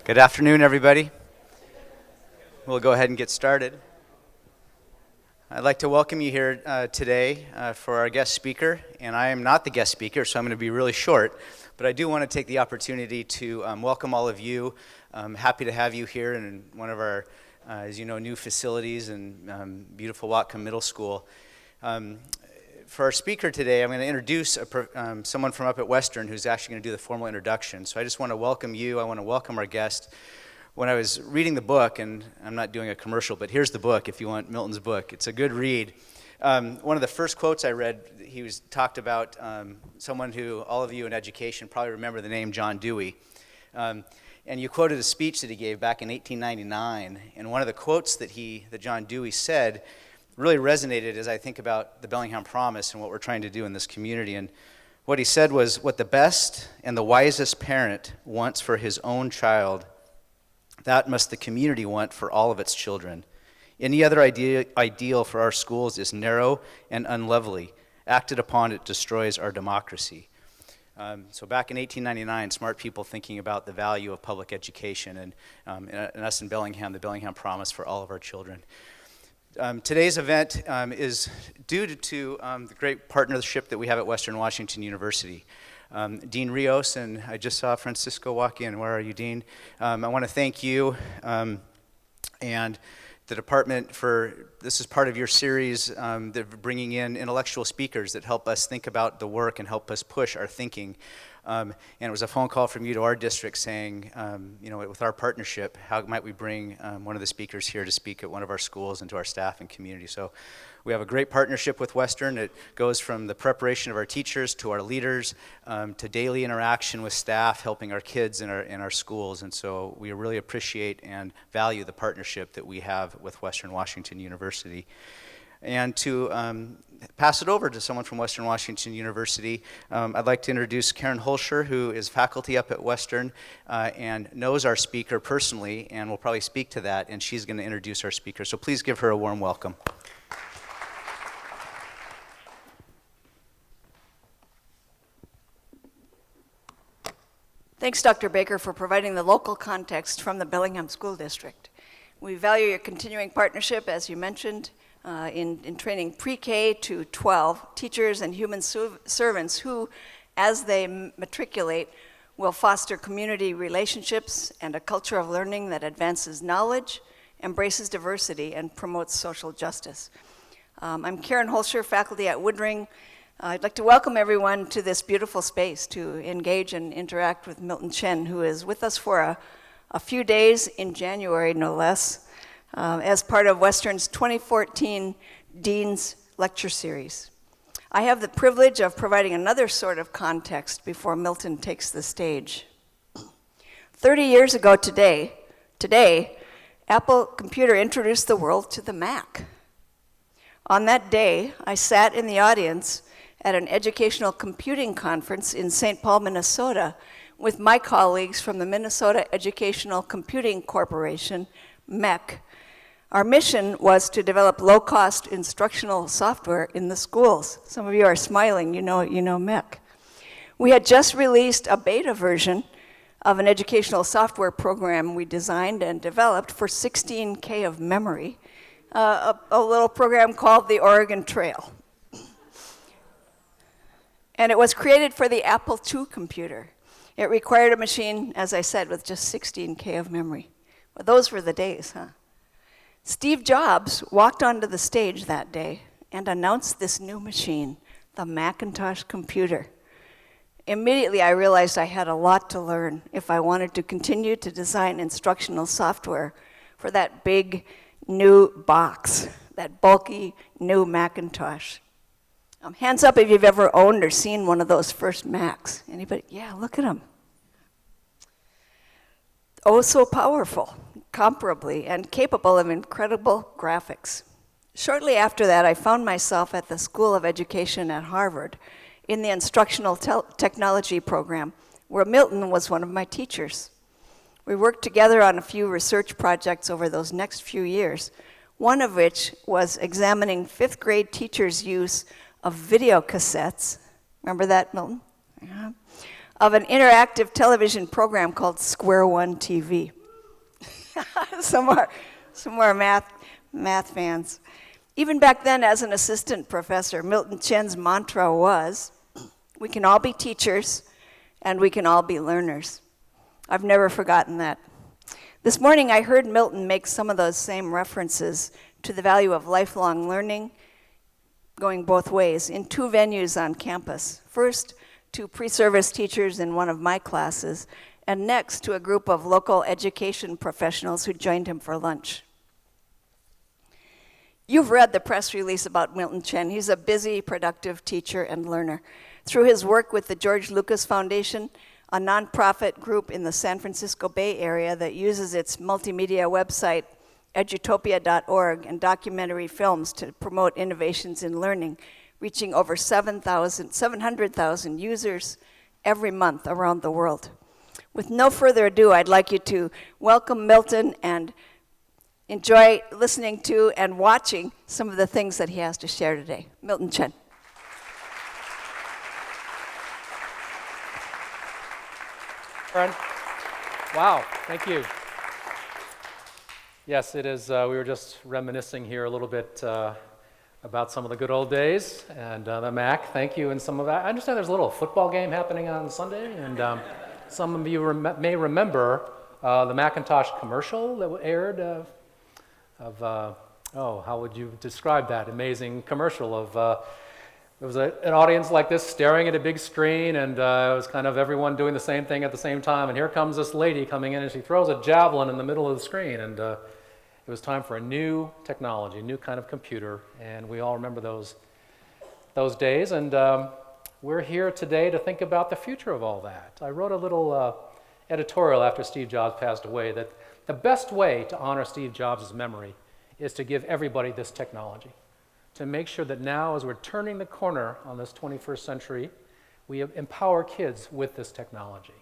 Good afternoon, everybody. We'll go ahead and get started. I'd like to welcome you here today for our guest speaker, and I am not the guest speaker, so I'm going to be really short, but I do want to take the opportunity to welcome all of you. I'm happy to have you here in one of our, as you know, new facilities in beautiful Whatcom Middle School. For our speaker today, I'm going to introduce someone from up at Western who's actually going to do the formal introduction. So I just want to welcome you. I want to welcome our guest. When I was reading the book, and I'm not doing a commercial, but here's the book if you want Milton's book. It's a good read. One of the first quotes I read, he talked about someone who all of you in education probably remember the name John Dewey. And you quoted a speech that he gave back in 1899. And one of the quotes that John Dewey said really resonated as I think about the Bellingham Promise and what we're trying to do in this community. And what he said was, what the best and the wisest parent wants for his own child, that must the community want for all of its children. Any other ideal for our schools is narrow and unlovely. Acted upon, it destroys our democracy. So back in 1899, smart people thinking about the value of public education and us in Bellingham, the Bellingham Promise for all of our children. Today's event is due to the great partnership that we have at Western Washington University. Dean Rios, and I just saw Francisco walk in. Where are you, Dean? I want to thank you and the department this is part of your series, bringing in intellectual speakers that help us think about the work and help us push our thinking. And it was a phone call from you to our district saying, with our partnership, how might we bring one of the speakers here to speak at one of our schools and to our staff and community. So we have a great partnership with Western. It goes from the preparation of our teachers to our leaders to daily interaction with staff, helping our kids in our schools. And so we really appreciate and value the partnership that we have with Western Washington University. And to pass it over to someone from Western Washington University, I'd like to introduce Karen Holscher, who is faculty up at Western and knows our speaker personally and will probably speak to that, and she's going to introduce our speaker. So please give her a warm welcome. Thanks, Dr. Baker, for providing the local context from the Bellingham School District. We value your continuing partnership, as you mentioned, in training pre-K to 12 teachers and human servants who, as they matriculate, will foster community relationships and a culture of learning that advances knowledge, embraces diversity, and promotes social justice. I'm Karen Holscher, faculty at Woodring. I'd like to welcome everyone to this beautiful space to engage and interact with Milton Chen, who is with us for a few days in January, no less, as part of Western's 2014 Dean's Lecture Series. I have the privilege of providing another sort of context before Milton takes the stage. 30 years ago today, Apple Computer introduced the world to the Mac. On that day, I sat in the audience at an educational computing conference in St. Paul, Minnesota, with my colleagues from the Minnesota Educational Computing Corporation, MEC. Our mission was to develop low-cost instructional software in the schools. Some of you are smiling, you know MEC. We had just released a beta version of an educational software program we designed and developed for 16K of memory, a little program called the Oregon Trail. And it was created for the Apple II computer. It required a machine, as I said, with just 16K of memory. Well, those were the days, huh? Steve Jobs walked onto the stage that day and announced this new machine, the Macintosh computer. Immediately, I realized I had a lot to learn if I wanted to continue to design instructional software for that big, new box, that bulky, new Macintosh. Hands up if you've ever owned or seen one of those first Macs. Anybody? Yeah, look at them. Oh, so powerful, comparably, and capable of incredible graphics. Shortly after that, I found myself at the School of Education at Harvard in the instructional technology program, where Milton was one of my teachers. We worked together on a few research projects over those next few years, one of which was examining fifth grade teachers' use of video cassettes. Remember that, Milton? Yeah. Of an interactive television program called Square One TV. some more math fans. Even back then, as an assistant professor, Milton Chen's mantra was, we can all be teachers, and we can all be learners. I've never forgotten that. This morning, I heard Milton make some of those same references to the value of lifelong learning, going both ways, in two venues on campus. First, to pre-service teachers in one of my classes, and next to a group of local education professionals who joined him for lunch. You've read the press release about Milton Chen. He's a busy, productive teacher and learner. Through his work with the George Lucas Foundation, a nonprofit group in the San Francisco Bay Area that uses its multimedia website, edutopia.org, and documentary films to promote innovations in learning, reaching over 700,000 users every month around the world. With no further ado, I'd like you to welcome Milton and enjoy listening to and watching some of the things that he has to share today. Milton Chen. Friend. Wow, thank you. Yes, it is. We were just reminiscing here a little bit about some of the good old days, and the MAC, thank you, and some of that. I understand there's a little football game happening on Sunday, and some of you may remember the Macintosh commercial that aired how would you describe that amazing commercial of, there was an audience like this staring at a big screen, and it was kind of everyone doing the same thing at the same time, and here comes this lady coming in, and she throws a javelin in the middle of the screen, and it was time for a new technology, a new kind of computer, and we all remember those days, and we're here today to think about the future of all that. I wrote a little editorial after Steve Jobs passed away that the best way to honor Steve Jobs' memory is to give everybody this technology, to make sure that now, as we're turning the corner on this 21st century, we empower kids with this technology.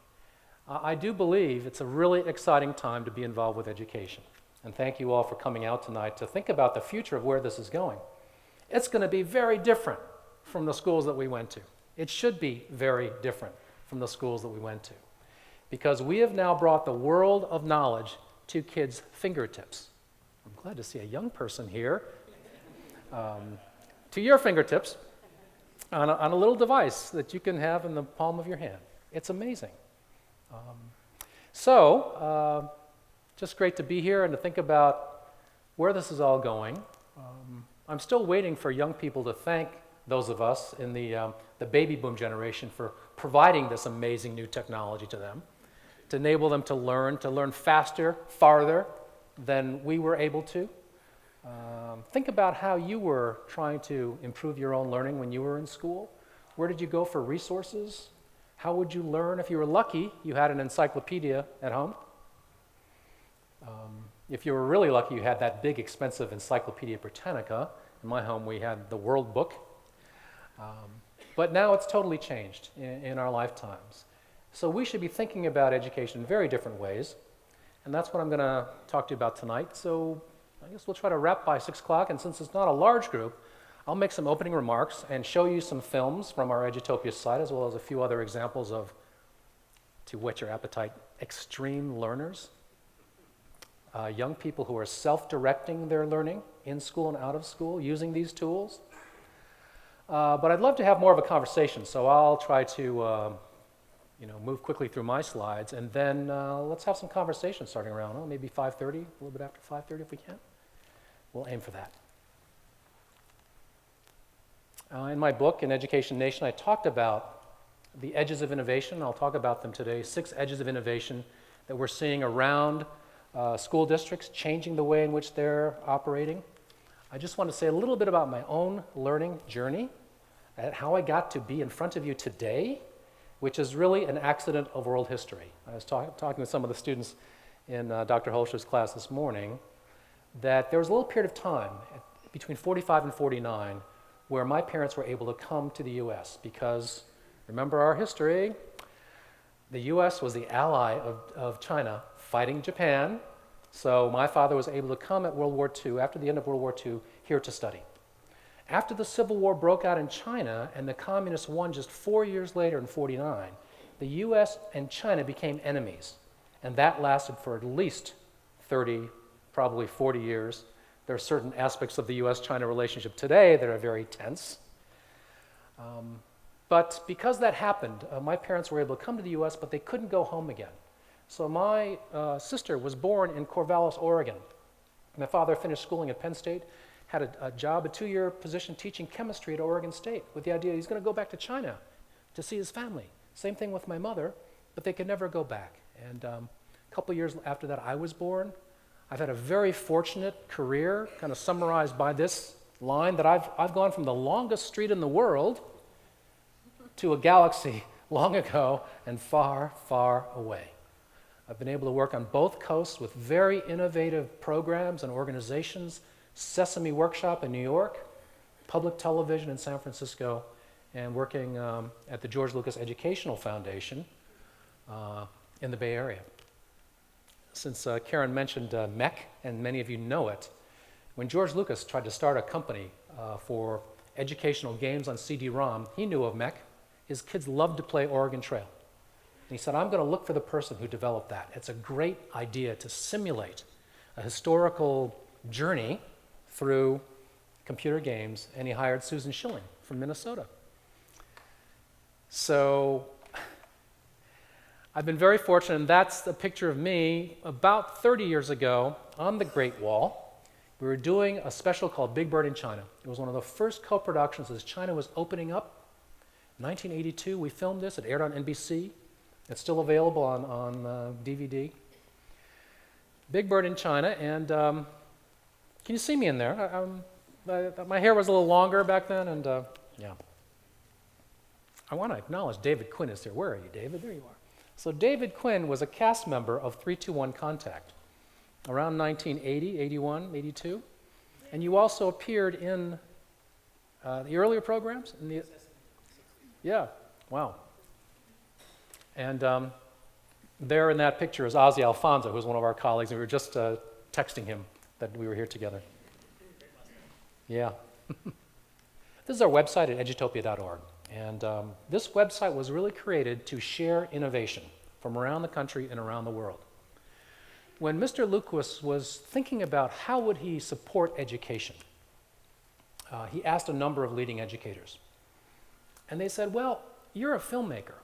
I do believe it's a really exciting time to be involved with education. And thank you all for coming out tonight to think about the future of where this is going. It's going to be very different from the schools that we went to. It should be very different from the schools that we went to, because we have now brought the world of knowledge to kids' fingertips. I'm glad to see a young person here. To your fingertips on a little device that you can have in the palm of your hand. It's amazing. Just great to be here and to think about where this is all going. I'm still waiting for young people to thank those of us in the baby boom generation for providing this amazing new technology to them, to enable them to learn faster, farther than we were able to. Think about how you were trying to improve your own learning when you were in school. Where did you go for resources? How would you learn? If you were lucky, you had an encyclopedia at home. If you were really lucky, you had that big, expensive Encyclopedia Britannica. In my home, we had the World Book. But now it's totally changed in our lifetimes. So we should be thinking about education in very different ways. And that's what I'm going to talk to you about tonight. So I guess we'll try to wrap by 6 o'clock. And since it's not a large group, I'll make some opening remarks and show you some films from our Edutopia site, as well as a few other examples of, to whet your appetite, extreme learners. Young people who are self-directing their learning in school and out of school using these tools. But I'd love to have more of a conversation, so I'll try to move quickly through my slides, and then let's have some conversation starting around, maybe 5:30, a little bit after 5:30 if we can. We'll aim for that. In my book, In Education Nation, I talked about the edges of innovation. I'll talk about them today, 6 edges of innovation that we're seeing around school districts, changing the way in which they're operating. I just want to say a little bit about my own learning journey, and how I got to be in front of you today, which is really an accident of world history. I was talking with some of the students in Dr. Holscher's class this morning, that there was a little period of time between 45 and 49 where my parents were able to come to the U.S. because, remember our history, the U.S. was the ally of China fighting Japan, so my father was able to come at World War II, after the end of World War II, here to study. After the Civil War broke out in China and the communists won just 4 years later in 49, the U.S. and China became enemies, and that lasted for at least 30, probably 40 years. There are certain aspects of the US-China relationship today that are very tense. But because that happened, my parents were able to come to the US, but they couldn't go home again. So my sister was born in Corvallis, Oregon. My father finished schooling at Penn State, had a job, a 2-year position teaching chemistry at Oregon State with the idea he's going to go back to China to see his family. Same thing with my mother, but they could never go back. And a couple years after that, I was born. I've had a very fortunate career, kind of summarized by this line, that I've gone from the longest street in the world to a galaxy long ago and far, far away. I've been able to work on both coasts with very innovative programs and organizations, Sesame Workshop in New York, public television in San Francisco, and working at the George Lucas Educational Foundation in the Bay Area. Since Karen mentioned MEC, and many of you know it, when George Lucas tried to start a company for educational games on CD-ROM, he knew of MEC. His kids loved to play Oregon Trail. And he said, I'm going to look for the person who developed that. It's a great idea to simulate a historical journey through computer games, and he hired Susan Schilling from Minnesota. So I've been very fortunate, and that's a picture of me about 30 years ago on the Great Wall. We were doing a special called Big Bird in China. It was one of the first co-productions as China was opening up. 1982, we filmed this. It aired on NBC. It's still available on DVD. Big Bird in China, and can you see me in there? My hair was a little longer back then, and yeah. I want to acknowledge David Quinn is here. Where are you, David? There you are. So David Quinn was a cast member of 321 Contact around 1980, 81, 82. And you also appeared in the earlier programs? Yeah, wow. And there in that picture is Ozzy Alfonso, who's one of our colleagues, and we were just texting him that we were here together. Yeah. This is our website at edutopia.org. And this website was really created to share innovation from around the country and around the world. When Mr. Lucas was thinking about how would he support education, he asked a number of leading educators. And they said, well, you're a filmmaker.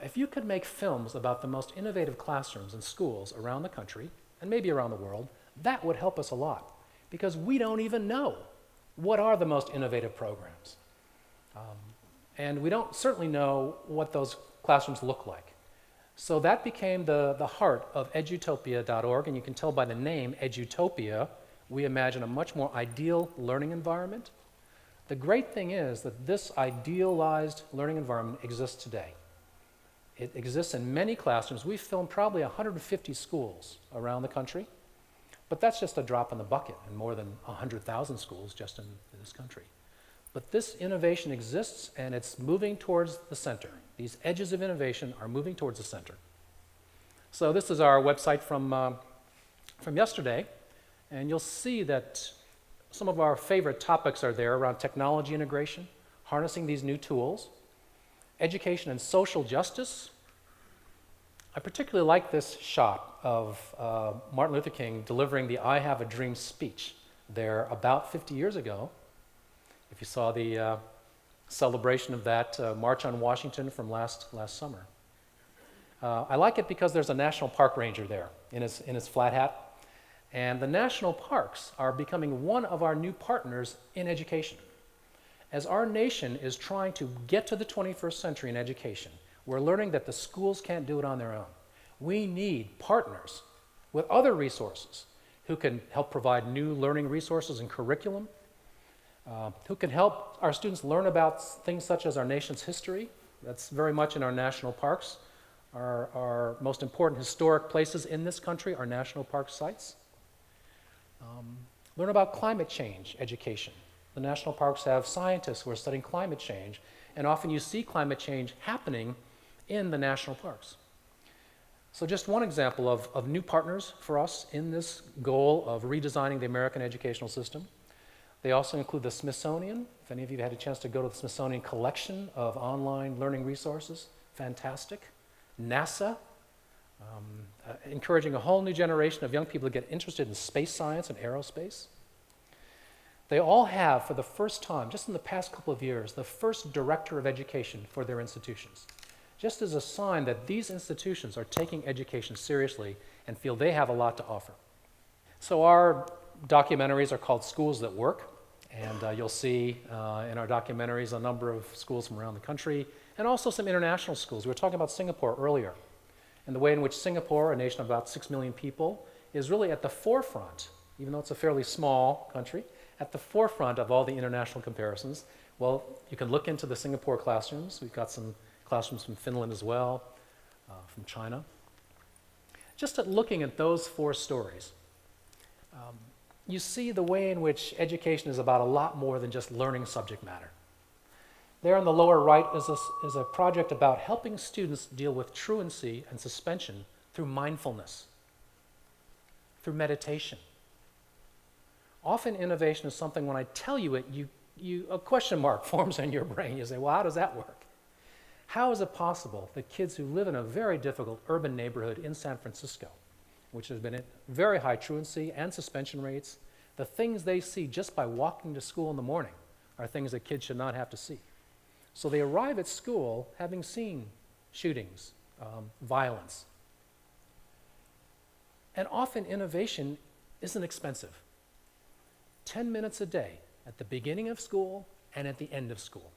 If you could make films about the most innovative classrooms and schools around the country, and maybe around the world, that would help us a lot, because we don't even know what are the most innovative programs. And we don't certainly know what those classrooms look like. So that became the heart of edutopia.org, and you can tell by the name, Edutopia, we imagine a much more ideal learning environment. The great thing is that this idealized learning environment exists today. It exists in many classrooms. We've filmed probably 150 schools around the country, but that's just a drop in the bucket in more than 100,000 schools just in this country. But this innovation exists, and it's moving towards the center. These edges of innovation are moving towards the center. So this is our website from yesterday, and you'll see that some of our favorite topics are there around technology integration, harnessing these new tools, education and social justice. I particularly like this shot of Martin Luther King delivering the I Have a Dream speech there about 50 years ago. If you saw the celebration of that March on Washington from last summer. I like it because there's a national park ranger there in his flat hat. And the national parks are becoming one of our new partners in education. As our nation is trying to get to the 21st century in education, we're learning that the schools can't do it on their own. We need partners with other resources who can help provide new learning resources and curriculum, who can help our students learn about things such as our nation's history. That's very much in our national parks. Our most important historic places in this country are national park sites. Learn about climate change education. The national parks have scientists who are studying climate change, and often you see climate change happening in the national parks. So just one example of new partners for us in this goal of redesigning the American educational system. They also include the Smithsonian. If any of you had a chance to go to the Smithsonian collection of online learning resources, fantastic. NASA, encouraging a whole new generation of young people to get interested in space science and aerospace. They all have, for the first time, just in the past couple of years, the first director of education for their institutions, just as a sign that these institutions are taking education seriously and feel they have a lot to offer. So our documentaries are called Schools That Work, and you'll see in our documentaries a number of schools from around the country, and also some international schools. We were talking about Singapore earlier, and the way in which Singapore, a nation of about 6 million people, is really at the forefront, even though it's a fairly small country, at the forefront of all the international comparisons. Well, you can look into the Singapore classrooms. We've got some classrooms from Finland as well, from China. Just at looking at those 4 stories, you see the way in which education is about a lot more than just learning subject matter. There on the lower right is a project about helping students deal with truancy and suspension through mindfulness, through meditation. Often innovation is something when I tell you it, a question mark forms in your brain. You say, well, how does that work? How is it possible that kids who live in a very difficult urban neighborhood in San Francisco, which has been at very high truancy and suspension rates, the things they see just by walking to school in the morning are things that kids should not have to see. So they arrive at school having seen shootings, violence. And often innovation isn't expensive. 10 minutes a day at the beginning of school and at the end of school.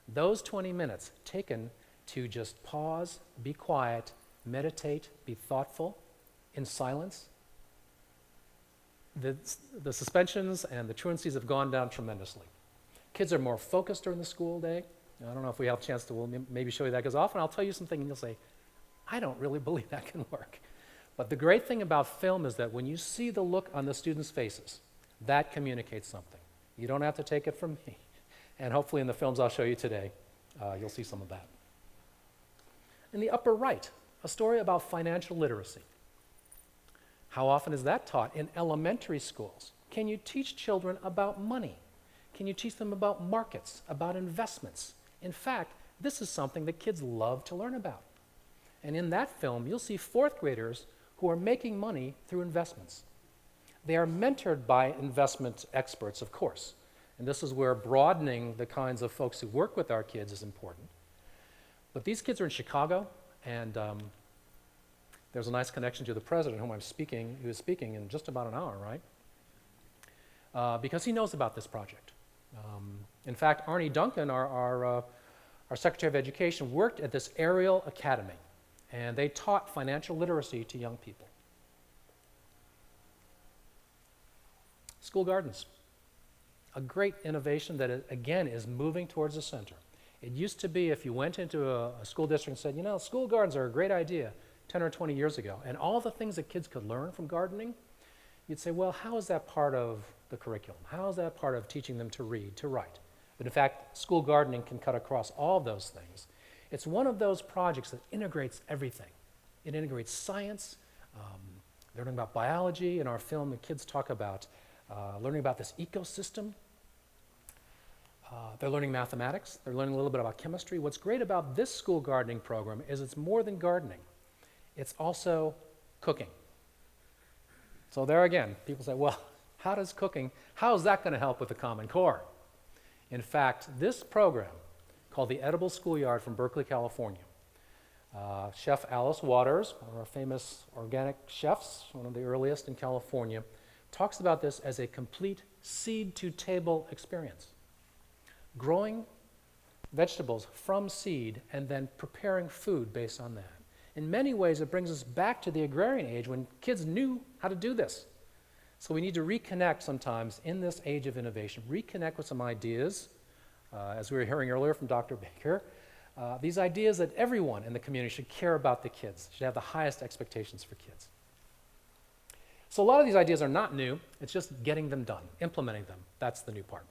Those 20 minutes taken to just pause, be quiet, meditate, be thoughtful, in silence. The suspensions and the truancies have gone down tremendously. Kids are more focused during the school day. I don't know if we have a chance to we'll maybe show you that, because often I'll tell you something and you'll say, I don't really believe that can work. But the great thing about film is that when you see the look on the students' faces, that communicates something. You don't have to take it from me. And hopefully in the films I'll show you today, you'll see some of that. In the upper right, a story about financial literacy. How often is that taught in elementary schools? Can you teach children about money? Can you teach them about markets, about investments? In fact, this is something that kids love to learn about. And in that film, you'll see 4th graders who are making money through investments. They are mentored by investment experts, of course. And this is where broadening the kinds of folks who work with our kids is important. But these kids are in Chicago, and there's a nice connection to the president who is speaking in just about an hour, right? Because he knows about this project. In fact, Arnie Duncan, our Secretary of Education, worked at this Ariel Academy, and they taught financial literacy to young people. School gardens, a great innovation that, again, is moving towards the center. It used to be if you went into a school district and said, you know, school gardens are a great idea 10 or 20 years ago, and all the things that kids could learn from gardening, you'd say, well, how is that part of the curriculum? How is that part of teaching them to read, to write? But in fact, school gardening can cut across all of those things. It's one of those projects that integrates everything. It integrates science, learning about biology. In our film, the kids talk about learning about this ecosystem. They're learning mathematics. They're learning a little bit about chemistry. What's great about this school gardening program is it's more than gardening. It's also cooking. So there again, people say, well, how is that going to help with the Common Core? In fact, this program, called the Edible Schoolyard from Berkeley, California, Chef Alice Waters, one of our famous organic chefs, one of the earliest in California, talks about this as a complete seed-to-table experience. Growing vegetables from seed and then preparing food based on that. In many ways, it brings us back to the agrarian age when kids knew how to do this. So we need to reconnect sometimes in this age of innovation, reconnect with some ideas, as we were hearing earlier from Dr. Baker, these ideas that everyone in the community should care about the kids, should have the highest expectations for kids. So a lot of these ideas are not new, it's just getting them done, implementing them. That's the new part.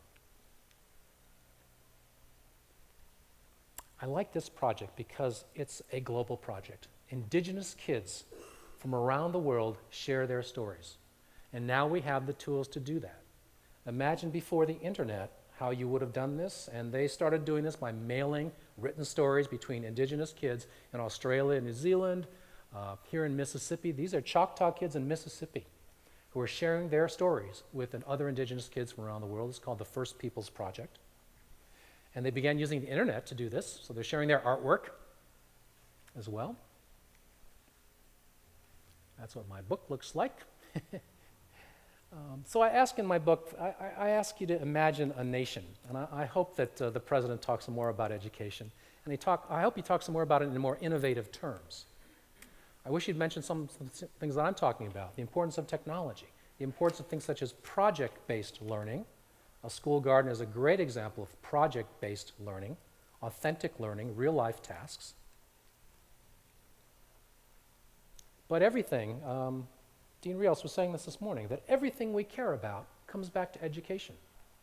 I like this project because it's a global project. Indigenous kids from around the world share their stories. And now we have the tools to do that. Imagine before the internet how you would have done this, and they started doing this by mailing written stories between Indigenous kids in Australia, New Zealand, Here in Mississippi, these are Choctaw kids in Mississippi who are sharing their stories with other indigenous kids from around the world. It's called the First Peoples Project. And they began using the internet to do this, so they're sharing their artwork as well. That's what my book looks like. So I ask in my book, I ask you to imagine a nation, and I hope that the president talks some more about education, and I hope he talks some more about it in more innovative terms. I wish he'd mention some things that I'm talking about, the importance of technology, the importance of things such as project-based learning. A school garden is a great example of project-based learning, authentic learning, real-life tasks. But everything, Dean Rios was saying this morning, that everything we care about comes back to education.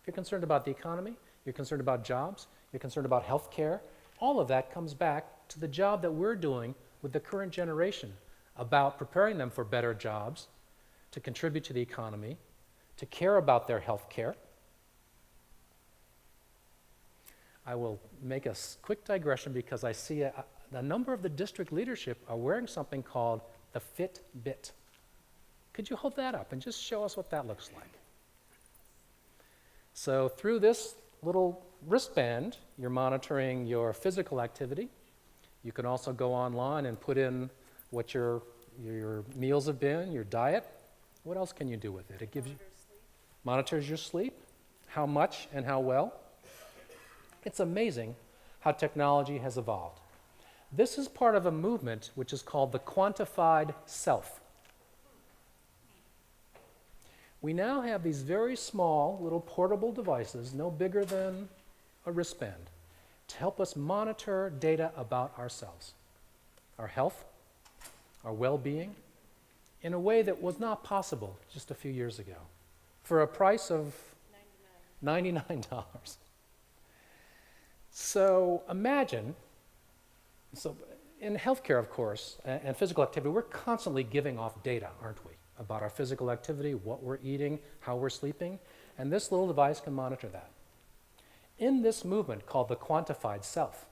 If you're concerned about the economy, you're concerned about jobs, you're concerned about health care, all of that comes back to the job that we're doing with the current generation about preparing them for better jobs, to contribute to the economy, to care about their health care. I will make a quick digression because I see a number of the district leadership are wearing something called the Fitbit. Could you hold that up and just show us what that looks like? So through this little wristband, you're monitoring your physical activity. You can also go online and put in what your meals have been, your diet. What else can you do with it? It gives you monitors your sleep, how much and how well. It's amazing how technology has evolved. This is part of a movement which is called the quantified self. We now have these very small little portable devices, no bigger than a wristband, to help us monitor data about ourselves, our health, our well-being, in a way that was not possible just a few years ago, for a price of $99. So imagine, in healthcare, of course, and physical activity, we're constantly giving off data, aren't we, about our physical activity, what we're eating, how we're sleeping, and this little device can monitor that. In this movement called the quantified self,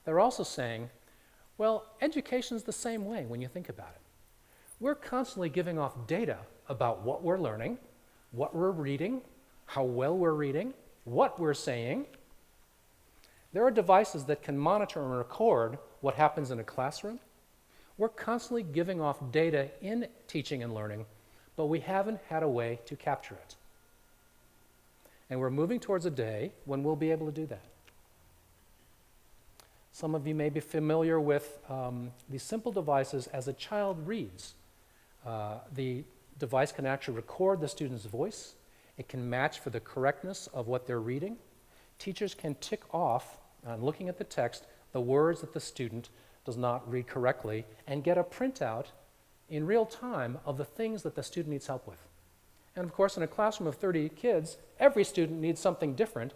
they're also saying, well, education's the same way when you think about it. We're constantly giving off data about what we're learning, what we're reading, how well we're reading, what we're saying. There are devices that can monitor and record what happens in a classroom. We're constantly giving off data in teaching and learning, but we haven't had a way to capture it. And we're moving towards a day when we'll be able to do that. Some of you may be familiar with these simple devices as a child reads. The device can actually record the student's voice. It can match for the correctness of what they're reading. Teachers can tick off, on looking at the text, the words that the student does not read correctly and get a printout in real time of the things that the student needs help with. And of course, in a classroom of 30 kids, every student needs something different.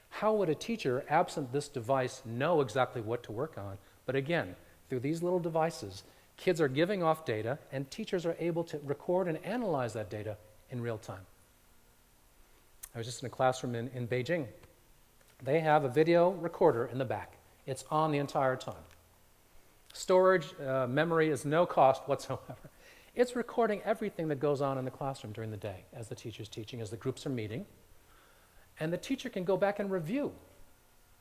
How would a teacher, absent this device, know exactly what to work on? But again, through these little devices, kids are giving off data, and teachers are able to record and analyze that data in real time. I was just in a classroom in Beijing. They have a video recorder in the back. It's on the entire time. Storage, memory is no cost whatsoever. It's recording everything that goes on in the classroom during the day as the teacher's teaching, as the groups are meeting. And the teacher can go back and review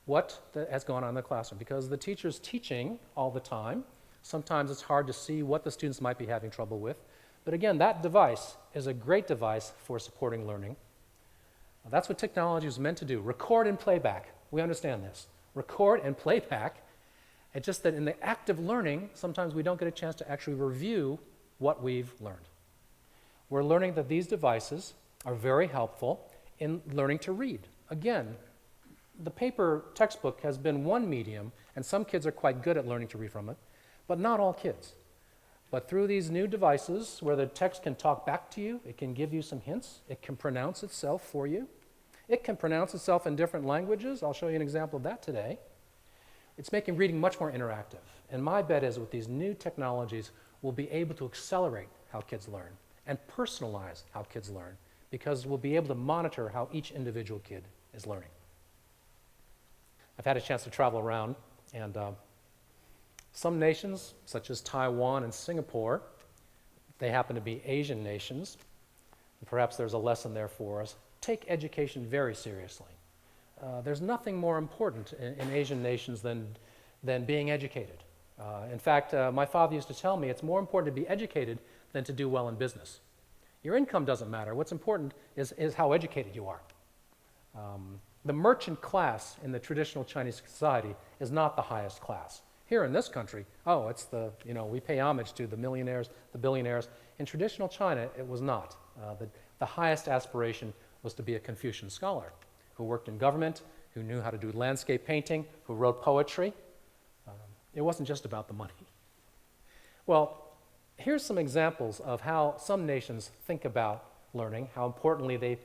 what has gone on in the classroom, because the teacher's teaching all the time. Sometimes it's hard to see what the students might be having trouble with. But again, that device is a great device for supporting learning. That's what technology is meant to do, record and playback. We understand this. Record and playback. It's just that in the act of learning, sometimes we don't get a chance to actually review what we've learned. We're learning that these devices are very helpful in learning to read. Again, the paper textbook has been one medium, and some kids are quite good at learning to read from it, but not all kids. But through these new devices where the text can talk back to you, it can give you some hints, it can pronounce itself for you, it can pronounce itself in different languages. I'll show you an example of that today. It's making reading much more interactive. And my bet is with these new technologies, we'll be able to accelerate how kids learn and personalize how kids learn, because we'll be able to monitor how each individual kid is learning. I've had a chance to travel around, and Some nations, such as Taiwan and Singapore, they happen to be Asian nations, and perhaps there's a lesson there for us, take education very seriously. There's nothing more important in Asian nations than being educated. In fact, my father used to tell me it's more important to be educated than to do well in business. Your income doesn't matter. What's important is how educated you are. The merchant class in the traditional Chinese society is not the highest class. Here in this country, it's we pay homage to the millionaires, the billionaires. In traditional China, it was not. The highest aspiration was to be a Confucian scholar who worked in government, who knew how to do landscape painting, who wrote poetry. It wasn't just about the money. Well, here's some examples of how some nations think about learning, how importantly they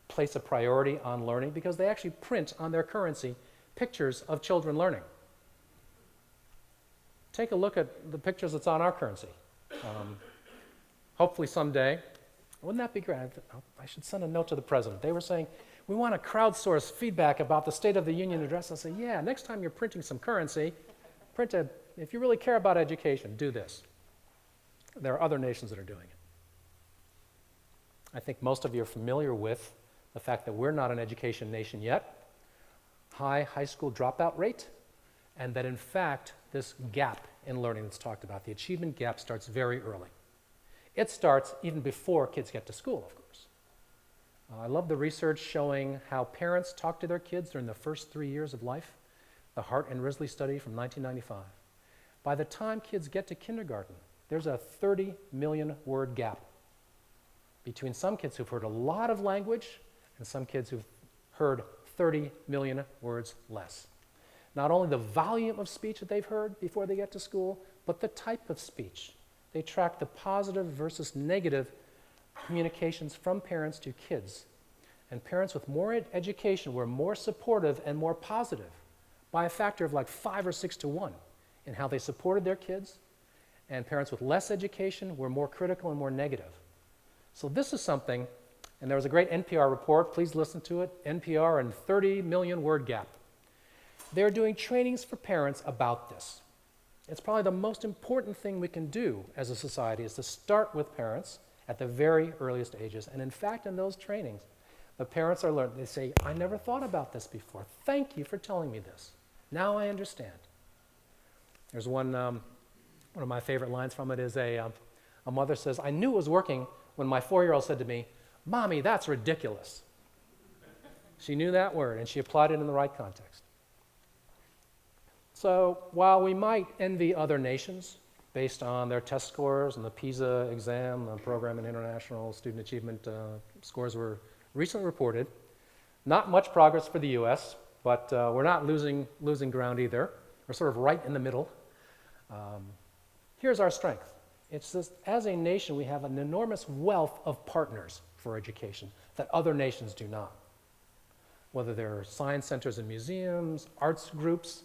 place a priority on learning, because they actually print on their currency pictures of children learning. Take a look at the pictures that's on our currency. Hopefully someday, wouldn't that be great? I should send a note to the president. They were saying, we want to crowdsource feedback about the State of the Union address. I say, yeah, next time you're printing some currency, if you really care about education, do this. There are other nations that are doing it. I think most of you are familiar with the fact that we're not an education nation yet, high school dropout rate, and that in fact this gap in learning that's talked about, the achievement gap, starts very early. It starts even before kids get to school, of course. I love the research showing how parents talk to their kids during the first 3 years of life, the Hart and Risley study from 1995. By the time kids get to kindergarten, there's a 30 million word gap between some kids who've heard a lot of language and some kids who've heard 30 million words less. Not only the volume of speech that they've heard before they get to school, but the type of speech. They track the positive versus negative communications from parents to kids. And parents with more education were more supportive and more positive by a factor of like 5 or 6 to 1 in how they supported their kids. And parents with less education were more critical and more negative. So this is something, and there was a great NPR report, please listen to it, NPR and 30 million word gap. They're doing trainings for parents about this. It's probably the most important thing we can do as a society is to start with parents at the very earliest ages. And in fact, in those trainings, the parents are learning. They say, I never thought about this before. Thank you for telling me this. Now I understand. There's one of my favorite lines from it is a mother says, I knew it was working when my 4-year-old said to me, Mommy, that's ridiculous. She knew that word, and she applied it in the right context. So while we might envy other nations based on their test scores and the PISA exam, the Program and International Student Achievement scores were recently reported, not much progress for the U.S., but we're not losing ground either. We're sort of right in the middle. Here's our strength. It's this, as a nation, we have an enormous wealth of partners for education that other nations do not. Whether they're science centers and museums, arts groups,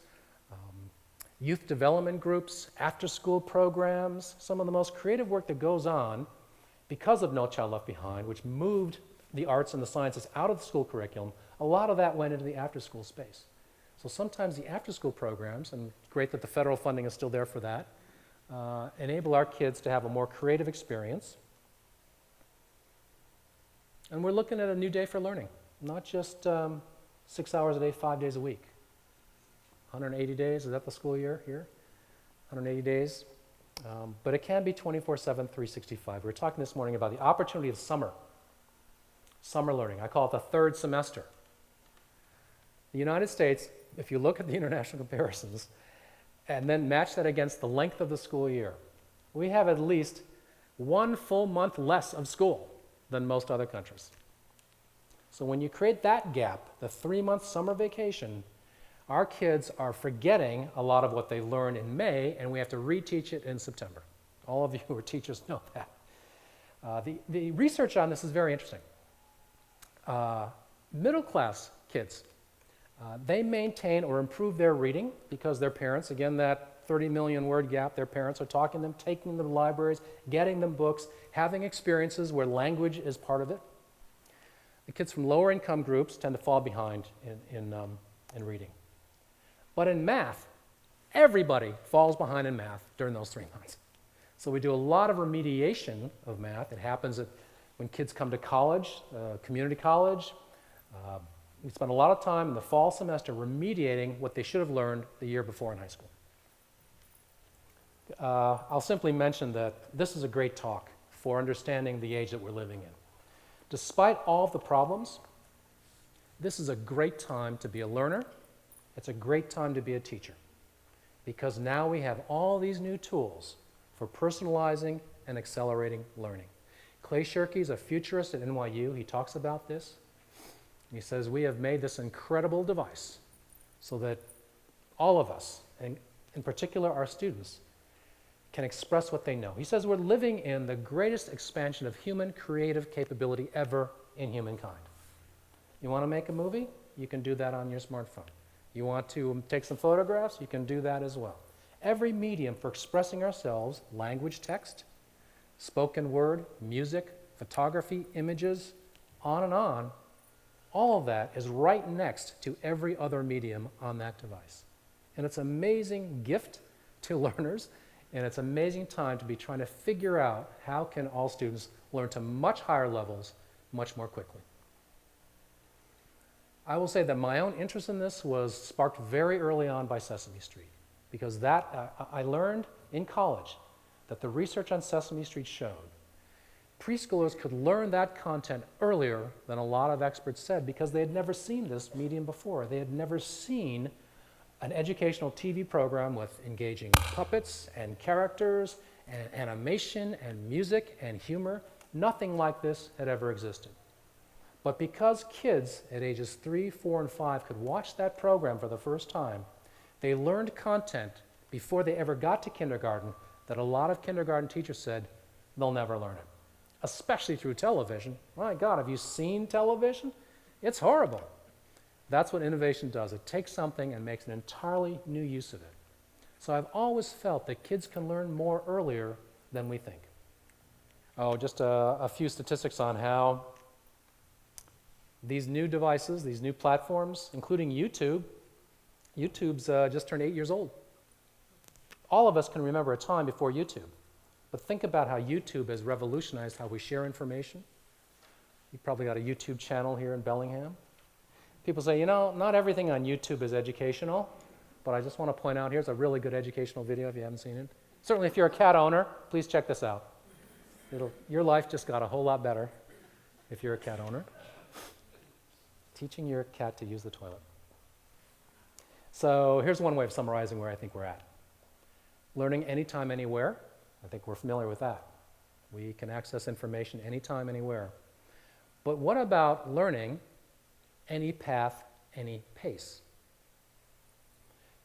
youth development groups, after-school programs, some of the most creative work that goes on because of No Child Left Behind, which moved the arts and the sciences out of the school curriculum, a lot of that went into the after-school space. So sometimes the after-school programs, and great that the federal funding is still there for that, enable our kids to have a more creative experience. And we're looking at a new day for learning, not just 6 hours a day, 5 days a week. 180 days, is that the school year here? 180 days. But it can be 24/7, 365. We were talking this morning about the opportunity of summer learning. I call it the third semester. The United States, if you look at the international comparisons, and then match that against the length of the school year, we have at least 1 full month less of school than most other countries. So when you create that gap, the 3-month summer vacation, our kids are forgetting a lot of what they learned in May, and we have to reteach it in September. All of you who are teachers know that. The research on this is very interesting. Middle-class kids, they maintain or improve their reading because their parents, again, that 30 million word gap, their parents are talking to them, taking them to libraries, getting them books, having experiences where language is part of it. The kids from lower income groups tend to fall behind in reading. But in math, Everybody falls behind in math during those 3 months. So we do a lot of remediation of math. It happens when kids come to college, community college. We spend a lot of time in the fall semester remediating what they should have learned the year before in high school. I'll simply mention that this is a great talk for understanding the age that we're living in. Despite all of the problems, this is a great time to be a learner. It's a great time to be a teacher, because now we have all these new tools for personalizing and accelerating learning. Clay Shirky is a futurist at NYU. He talks about this. He says, we have made this incredible device so that all of us, and in particular our students, can express what they know. He says we're living in the greatest expansion of human creative capability ever in humankind. You want to make a movie? You can do that on your smartphone. You want to take some photographs? You can do that as well. Every medium for expressing ourselves, language, text, spoken word, music, photography, images, on and on, all of that is right next to every other medium on that device. And it's an amazing gift to learners, and it's an amazing time to be trying to figure out how can all students learn to much higher levels much more quickly. I will say that my own interest in this was sparked very early on by Sesame Street, because I learned in college that the research on Sesame Street showed preschoolers could learn that content earlier than a lot of experts said, because they had never seen this medium before. They had never seen an educational TV program with engaging puppets and characters and animation and music and humor. Nothing like this had ever existed. But because kids at ages 3, 4, and 5 could watch that program for the first time, they learned content before they ever got to kindergarten that a lot of kindergarten teachers said they'll never learn it, especially through television. My God, have you seen television? It's horrible. That's what innovation does. It takes something and makes an entirely new use of it. So I've always felt that kids can learn more earlier than we think. Oh, just a few statistics on how these new devices, these new platforms, including YouTube's just turned 8 years old. All of us can remember a time before YouTube. But think about how YouTube has revolutionized how we share information. You've probably got a YouTube channel here in Bellingham. People say, you know, not everything on YouTube is educational, but I just want to point out, here's a really good educational video if you haven't seen it. Certainly if you're a cat owner, please check this out. Your life just got a whole lot better if you're a cat owner. Teaching your cat to use the toilet. So here's one way of summarizing where I think we're at. Learning anytime, anywhere. I think we're familiar with that. We can access information anytime, anywhere. But what about learning any path, any pace?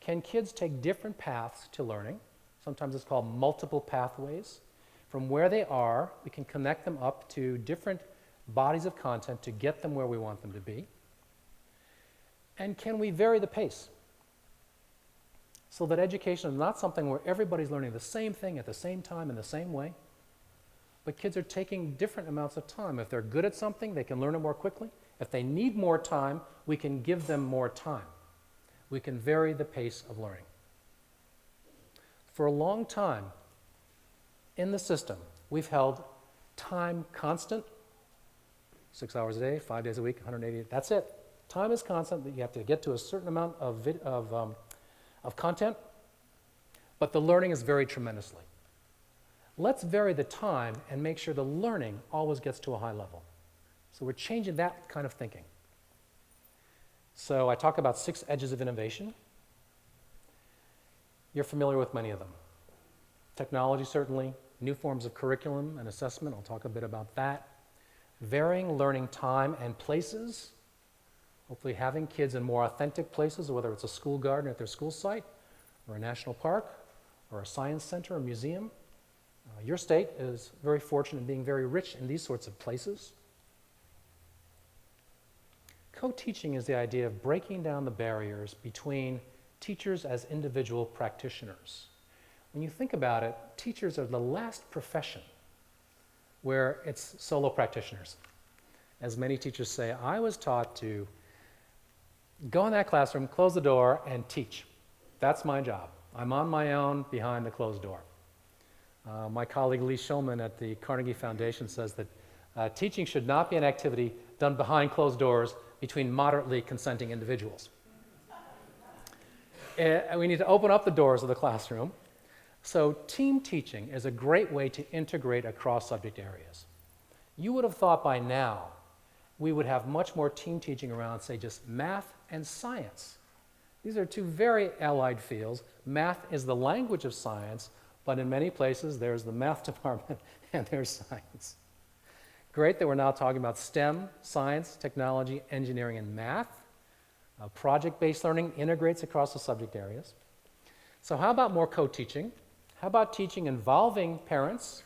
Can kids take different paths to learning? Sometimes it's called multiple pathways. From where they are, we can connect them up to different bodies of content to get them where we want them to be. And can we vary the pace so that education is not something where everybody's learning the same thing at the same time in the same way, but kids are taking different amounts of time. If they're good at something, they can learn it more quickly. If they need more time, we can give them more time. We can vary the pace of learning. For a long time in the system, we've held time constant, 6 hours a day, 5 days a week, 180, that's it. Time is constant, that you have to get to a certain amount of content, but the learning is varied tremendously. Let's vary the time and make sure the learning always gets to a high level. So we're changing that kind of thinking. So I talk about 6 edges of innovation. You're familiar with many of them. Technology, certainly. New forms of curriculum and assessment. I'll talk a bit about that. Varying learning time and places. Hopefully having kids in more authentic places, whether it's a school garden at their school site, or a national park, or a science center, a museum. Your state is very fortunate in being very rich in these sorts of places. Co-teaching is the idea of breaking down the barriers between teachers as individual practitioners. When you think about it, teachers are the last profession where it's solo practitioners. As many teachers say, I was taught to go in that classroom, close the door, and teach. That's my job. I'm on my own behind the closed door. My colleague Lee Shulman at the Carnegie Foundation says that teaching should not be an activity done behind closed doors between moderately consenting individuals. We need to open up the doors of the classroom. So team teaching is a great way to integrate across subject areas. You would have thought by now we would have much more team teaching around, say, just math and science. These are two very allied fields. Math is the language of science, but in many places there's the math department and there's science. Great that we're now talking about STEM, science, technology, engineering, and math. Project-based learning integrates across the subject areas. So how about more co-teaching? How about teaching involving parents?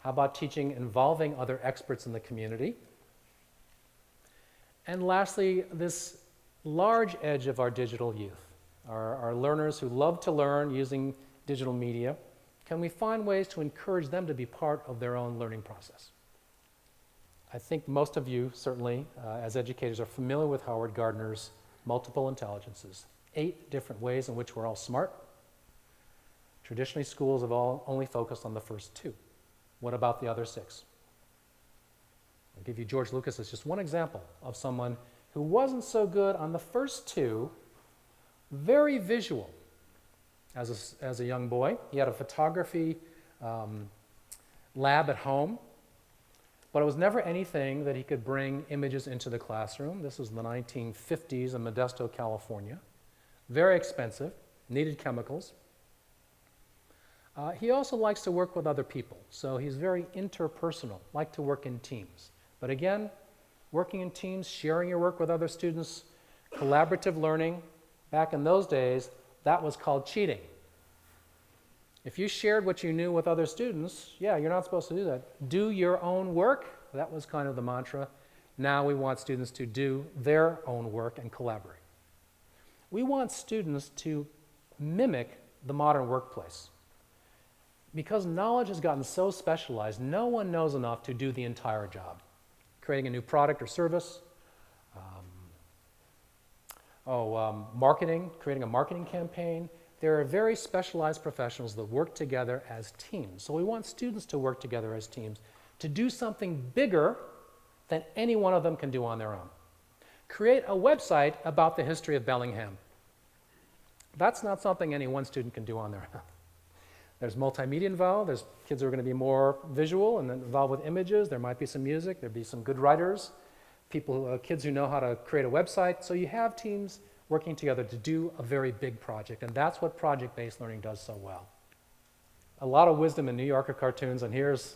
How about teaching involving other experts in the community? And lastly, this large edge of our digital youth, our learners who love to learn using digital media. Can we find ways to encourage them to be part of their own learning process? I think most of you, certainly, as educators, are familiar with Howard Gardner's multiple intelligences, 8 different ways in which we're all smart. Traditionally, schools have all only focused on the first 2. What about the other 6? I'll give you George Lucas as just one example of someone who wasn't so good on the first 2, very visual. As a young boy, he had a photography lab at home, but it was never anything that he could bring images into the classroom. This was in the 1950s in Modesto, California. Very expensive, needed chemicals. He also likes to work with other people, so he's very interpersonal, like to work in teams. But again, working in teams, sharing your work with other students, collaborative learning, back in those days, that was called cheating. If you shared what you knew with other students, yeah, you're not supposed to do that. Do your own work, that was kind of the mantra. Now we want students to do their own work and collaborate. We want students to mimic the modern workplace. Because knowledge has gotten so specialized, no one knows enough to do the entire job. Creating a new product or service, marketing, creating a marketing campaign. There are very specialized professionals that work together as teams. So we want students to work together as teams to do something bigger than any one of them can do on their own. Create a website about the history of Bellingham. That's not something any one student can do on their own. There's multimedia involved. There's kids who are going to be more visual and involved with images. There might be some music. There'll be some good writers, kids who know how to create a website. So you have teams working together to do a very big project, and that's what project-based learning does so well. A lot of wisdom in New Yorker cartoons, and here's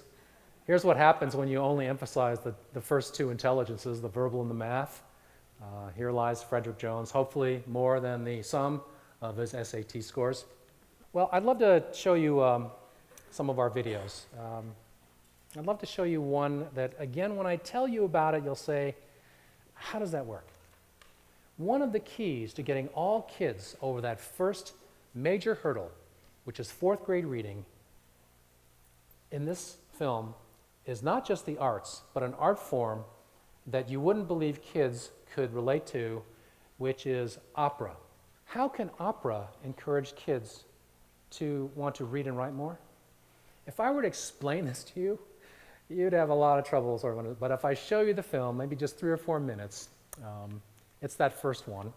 what happens when you only emphasize the first 2 intelligences, the verbal and the math. Here lies Frederick Jones, hopefully more than the sum of his SAT scores. Well, I'd love to show you some of our videos. I'd love to show you one that, again, when I tell you about it, you'll say, how does that work? One of the keys to getting all kids over that first major hurdle, which is 4th grade reading, in this film is not just the arts, but an art form that you wouldn't believe kids could relate to, which is opera. How can opera encourage kids to want to read and write more? If I were to explain this to you, you'd have a lot of trouble. But if I show you the film, maybe just 3 or 4 minutes, it's that first one.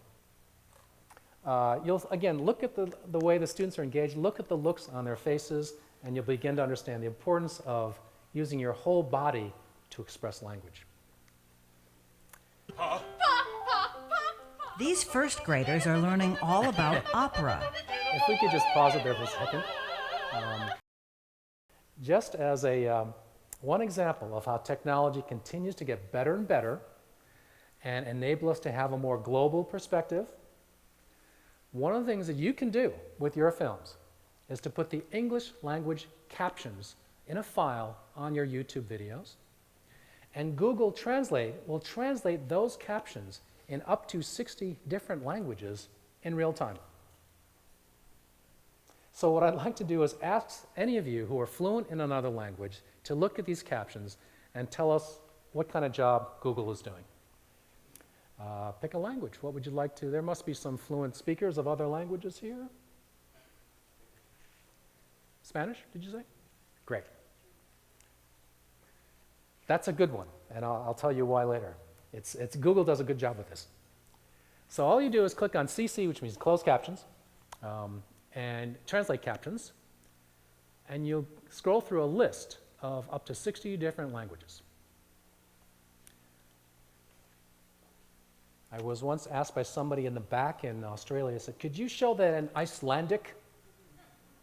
You'll, again, look at the way the students are engaged, look at the looks on their faces, and you'll begin to understand the importance of using your whole body to express language. These first graders are learning all about opera. If we could just pause it there for a second. Just as one example of how technology continues to get better and better and enable us to have a more global perspective, one of the things that you can do with your films is to put the English language captions in a file on your YouTube videos, and Google Translate will translate those captions in up to 60 different languages in real time. So what I'd like to do is ask any of you who are fluent in another language to look at these captions and tell us what kind of job Google is doing. Pick a language. What would you like to? There must be some fluent speakers of other languages here. Spanish, did you say? Great. That's a good one, and I'll tell you why later. Google does a good job with this. So all you do is click on CC, which means closed captions, and translate captions, and you'll scroll through a list of up to 60 different languages. I was once asked by somebody in the back in Australia, said, could you show that in Icelandic?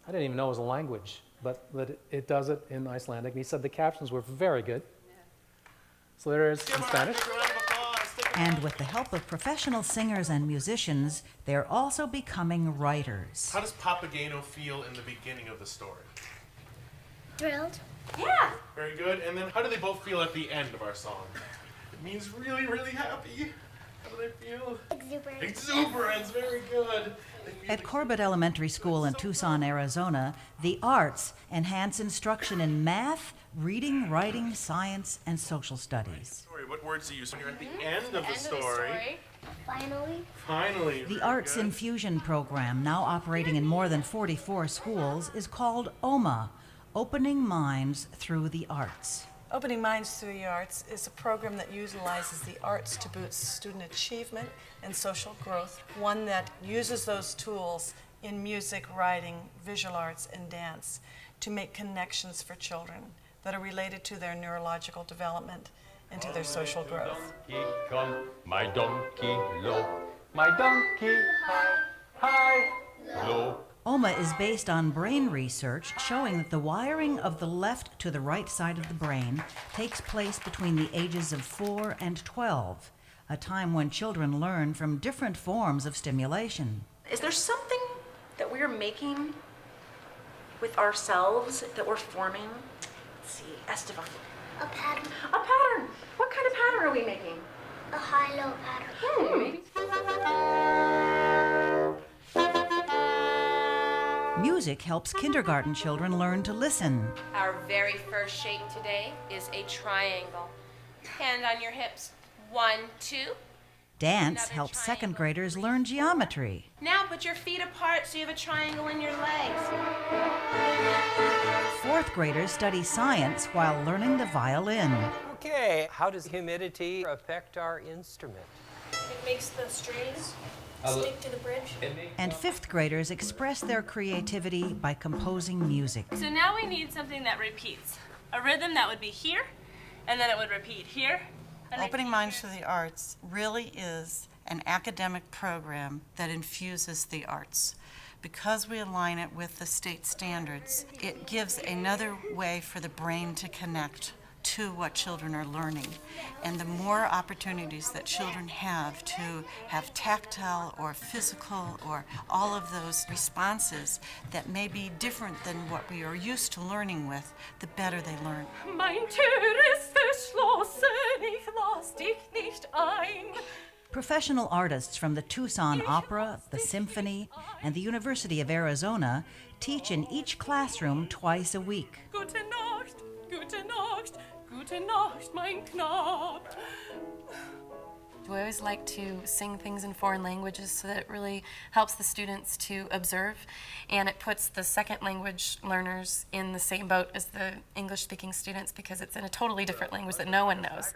I didn't even know it was a language, but it does it in Icelandic. And he said the captions were very good. So there it is in Spanish. And with the help of professional singers and musicians, they're also becoming writers. How does Papageno feel in the beginning of the story? Thrilled. Yeah. Very good. And then how do they both feel at the end of our song? It means really, really happy. How do they feel? Exuberant. Exuberance. Very good. At Corbett Elementary School in Tucson, Arizona, the arts enhance instruction in math, reading, writing, science, and social studies. What words do you use when you're at the end of the story? Finally. Finally. The very Arts good. Infusion program, now operating in more than 44 schools, is called OMA, Opening Minds Through the Arts. Opening Minds Through the Arts is a program that utilizes the arts to boost student achievement and social growth, one that uses those tools in music, writing, visual arts, and dance to make connections for children that are related to their neurological development and to their social growth. Come, my donkey low, my donkey high, high, low. OMA is based on brain research showing that the wiring of the left to the right side of the brain takes place between the ages of 4 and 12, a time when children learn from different forms of stimulation. Is there something that we're making with ourselves that we're forming? Let's see, Esteban. A pattern. A pattern. What kind of pattern are we making? A high-low pattern. Maybe. Music helps kindergarten children learn to listen. Our very first shape today is a triangle. Hand on your hips. 1, 2. Dance Another helps triangle. second graders learn geometry. Now put your feet apart so you have a triangle in your legs. Fourth graders study science while learning the violin. Okay, how does humidity affect our instrument? It makes the strings stick to the bridge. And fifth graders express their creativity by composing music. So now we need something that repeats. A rhythm that would be here, and then it would repeat here. and Opening repeat Minds here. to the Arts really is an academic program that infuses the arts. Because we align it with the state standards, it gives another way for the brain to connect to what children are learning. And the more opportunities that children have to have tactile or physical or all of those responses that may be different than what we are used to learning with, the better they learn. Mein Tür ist verschlossen, ich lass dich nicht ein. Professional artists from the Tucson Opera, the Symphony, and the University of Arizona teach in each classroom twice a week. Gute Nacht, gute Nacht, gute Nacht, mein Knab. I always like to sing things in foreign languages so that it really helps the students to observe, and it puts the second language learners in the same boat as the English-speaking students because it's in a totally different language that no one knows.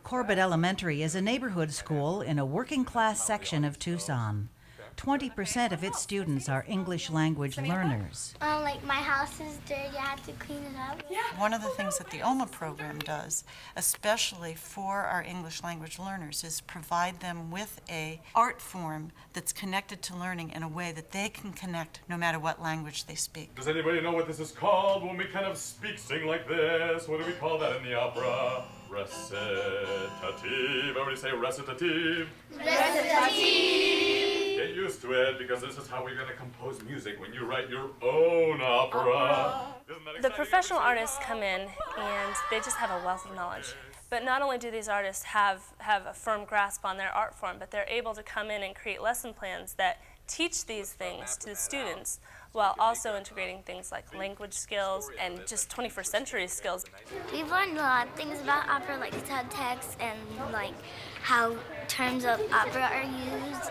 Corbett Elementary is a neighborhood school in a working-class section of Tucson. 20% of its students are English language learners. Like my house is dirty, I have to clean it up. One of the things that the OMA program does, especially for our English language learners, is provide them with a art form that's connected to learning in a way that they can connect no matter what language they speak. Does anybody know what this is called when we kind of sing like this? What do we call that in the opera? Recitative. Everybody say recitative. Recitative. Get used to it because this is how we're going to compose music when you write your own opera. Isn't that The exciting? professional artists come in and they just have a wealth of knowledge. But not only do these artists have a firm grasp on their art form, but they're able to come in and create lesson plans that teach these things to the students while also integrating things like language skills and just 21st century skills. We've learned a lot of things about opera, like subtext and like how terms of opera are used.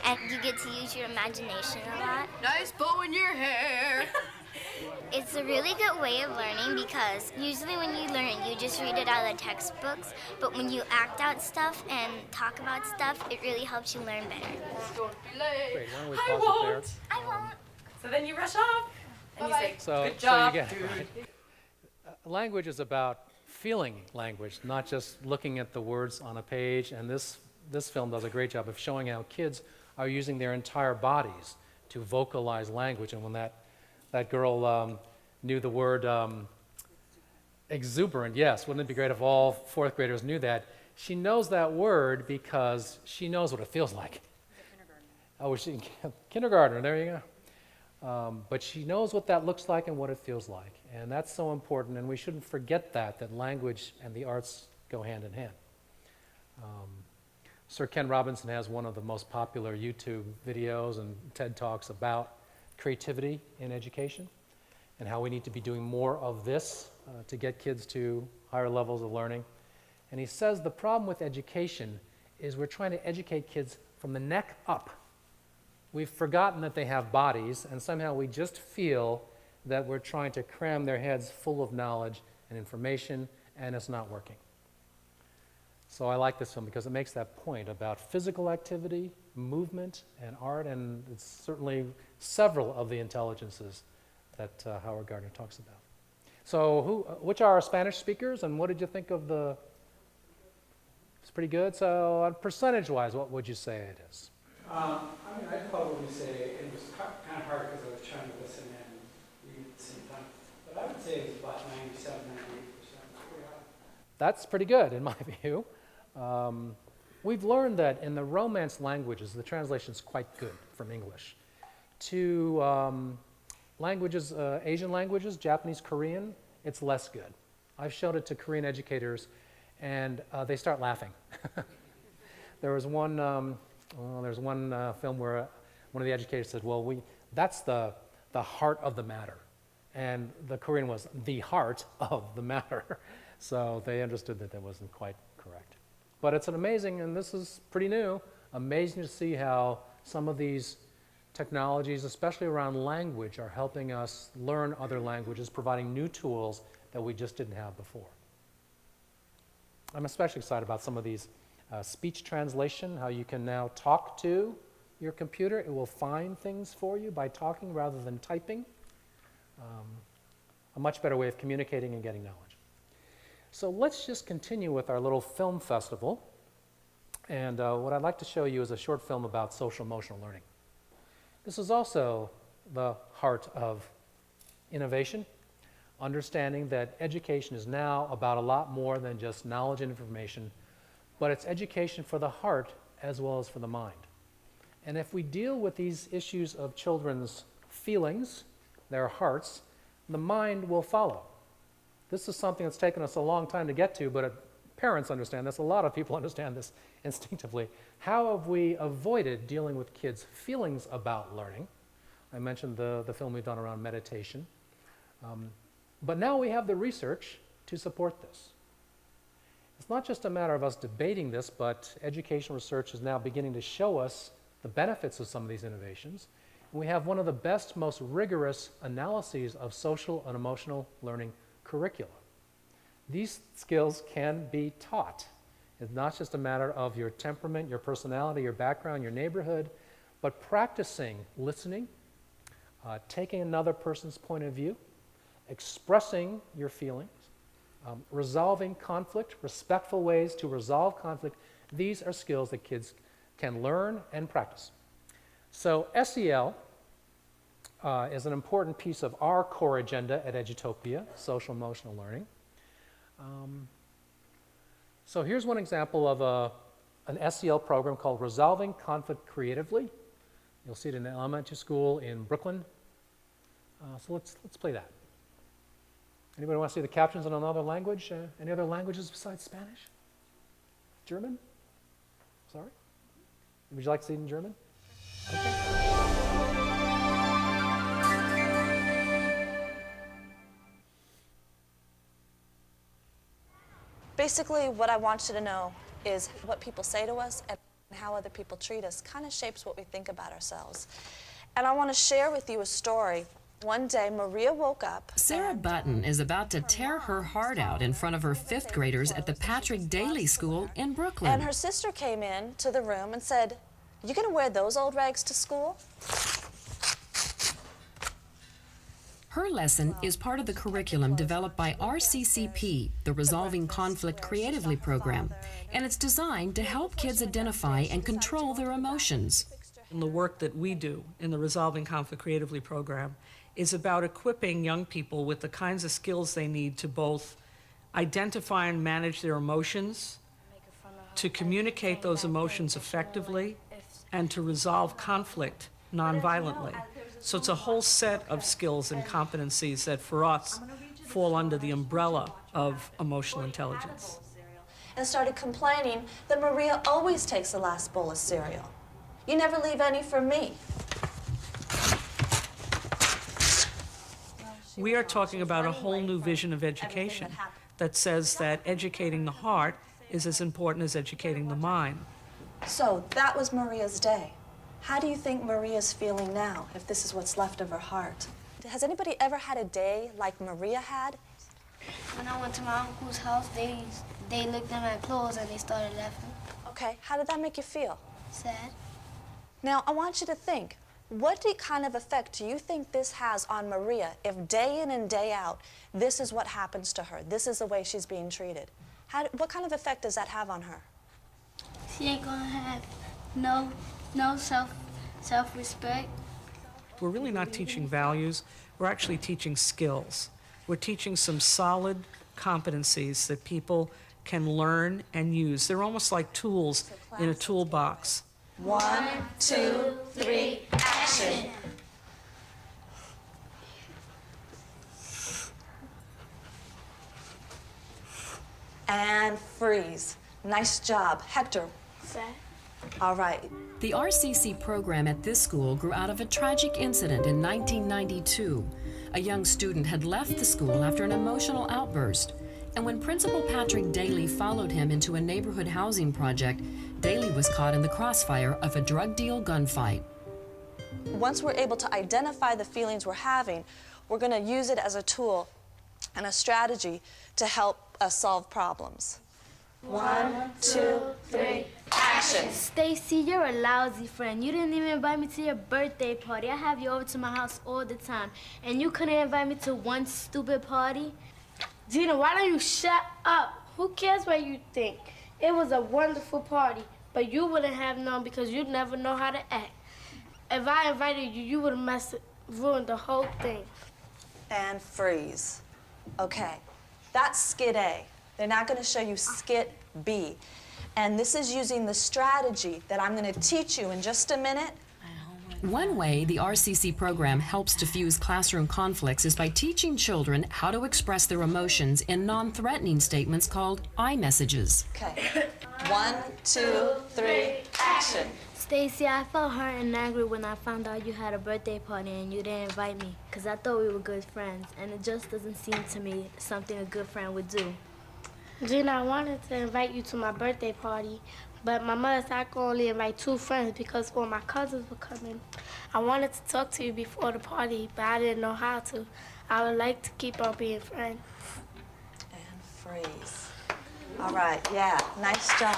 And you get to use your imagination a lot. Nice bow in your hair. It's a really good way of learning because usually when you learn, you just read it out of the textbooks. But when you act out stuff and talk about stuff, it really helps you learn better. Don't be late. Great, why don't we pause it there? I won't. So then you rush off and you say, So, good job, so you get it, dude. right? Language is about feeling language, not just looking at the words on a page. And this film does a great job of showing how kids are using their entire bodies to vocalize language. And when that girl knew the word exuberant, yes, wouldn't it be great if all fourth graders knew that? She knows that word because she knows what it feels like. Oh, kindergartner, there you go. But she knows what that looks like and what it feels like. And that's so important, and we shouldn't forget that language and the arts go hand in hand. Sir Ken Robinson has one of the most popular YouTube videos and TED Talks about creativity in education and how we need to be doing more of this to get kids to higher levels of learning. And he says the problem with education is we're trying to educate kids from the neck up. We've forgotten that they have bodies, and somehow we just feel that we're trying to cram their heads full of knowledge and information, and it's not working. So I like this film because it makes that point about physical activity, movement, and art, and it's certainly several of the intelligences that Howard Gardner talks about. So which are our Spanish speakers, and what did you think of the... It's pretty good. So percentage-wise, what would you say it is? I mean, I'd probably say it was kind of hard because I was trying to listen and read at the same time. But I would say it was about 97, 98%. Pretty high. That's pretty good in my view. We've learned that in the Romance languages, the translation is quite good from English. To languages, Asian languages, Japanese, Korean, it's less good. I've showed it to Korean educators, and they start laughing. There was one film where one of the educators said, well, that's the heart of the matter. And the Korean was the heart of the matter. So they understood that wasn't quite correct. But it's an amazing, and this is pretty new, amazing to see how some of these technologies, especially around language, are helping us learn other languages, providing new tools that we just didn't have before. I'm especially excited about some of these speech translation, how you can now talk to your computer. It will find things for you by talking rather than typing. A much better way of communicating and getting knowledge. So let's just continue with our little film festival. And what I'd like to show you is a short film about social emotional learning. This is also the heart of innovation, understanding that education is now about a lot more than just knowledge and information, but it's education for the heart as well as for the mind. And if we deal with these issues of children's feelings, their hearts, the mind will follow. This is something that's taken us a long time to get to, but parents understand this. A lot of people understand this instinctively. How have we avoided dealing with kids' feelings about learning? I mentioned the film we've done around meditation. But now we have the research to support this. It's not just a matter of us debating this, but educational research is now beginning to show us the benefits of some of these innovations. And we have one of the best, most rigorous analyses of social and emotional learning curricula. These skills can be taught. It's not just a matter of your temperament, your personality, your background, your neighborhood, but practicing listening, taking another person's point of view, expressing your feelings, resolving conflict, respectful ways to resolve conflict. These are skills that kids can learn and practice. So SEL is an important piece of our core agenda at Edutopia, social emotional learning. So here's one example of an SEL program called Resolving Conflict Creatively. You'll see it in an elementary school in Brooklyn. So let's play that. Anybody want to see the captions in another language? Any other languages besides Spanish? German? Sorry? Would you like to see it in German? Okay. Basically, what I want you to know is what people say to us and how other people treat us kind of shapes what we think about ourselves. And I want to share with you a story One day, Maria woke up. Sarah Button is about to tear her heart out in front of her fifth graders at the Patrick Daly School in Brooklyn. And her sister came in to the room and said, "You gonna wear those old rags to school?" Her lesson is part of the curriculum developed by RCCP, the Resolving Conflict Creatively program, and it's designed to help kids identify and control their emotions. And the work that we do in the Resolving Conflict Creatively program is about equipping young people with the kinds of skills they need to both identify and manage their emotions, to communicate those emotions effectively, and to resolve conflict nonviolently. So it's a whole set of skills and competencies that for us fall under the umbrella of emotional intelligence. And started complaining that Maria always takes the last bowl of cereal. "You never leave any for me." We are talking about a whole new vision of education that says that educating the heart is as important as educating the mind. So that was Maria's day. How do you think Maria's feeling now, if this is what's left of her heart? Has anybody ever had a day like Maria had? When I went to my uncle's house, they looked at my clothes and they started laughing. Okay, how did that make you feel? Sad. Now, I want you to think, what kind of effect do you think this has on Maria if day in and day out, this is what happens to her, this is the way she's being treated? What kind of effect does that have on her? She ain't gonna have no self-respect. We're really not teaching values, we're actually teaching skills. We're teaching some solid competencies that people can learn and use. They're almost like tools in a toolbox. 1, 2, 3, action! And freeze. Nice job. Hector. Sad. All right. The RCC program at this school grew out of a tragic incident in 1992. A young student had left the school after an emotional outburst, and when Principal Patrick Daly followed him into a neighborhood housing project, Daly was caught in the crossfire of a drug deal gunfight. Once we're able to identify the feelings we're having, we're going to use it as a tool and a strategy to help us solve problems. 1, 2, 3, action! Stacy, you're a lousy friend. You didn't even invite me to your birthday party. I have you over to my house all the time, and you couldn't invite me to one stupid party. Gina, why don't you shut up? Who cares what you think? It was a wonderful party, but you wouldn't have known because you'd never know how to act. If I invited you, you would have ruined the whole thing. And freeze. Okay, that's skit A. They're now going to show you skit B. And this is using the strategy that I'm going to teach you in just a minute. One way the RCC program helps diffuse classroom conflicts is by teaching children how to express their emotions in non-threatening statements called I messages. Okay. 1, 2, 3, action. Stacy, I felt hurt and angry when I found out you had a birthday party and you didn't invite me, because I thought we were good friends, and it just doesn't seem to me something a good friend would do. Gina, I wanted to invite you to my birthday party, but my mother said I could only invite 2 friends because all my cousins were coming. I wanted to talk to you before the party, but I didn't know how to. I would like to keep on being friends. And freeze. All right, yeah, nice job.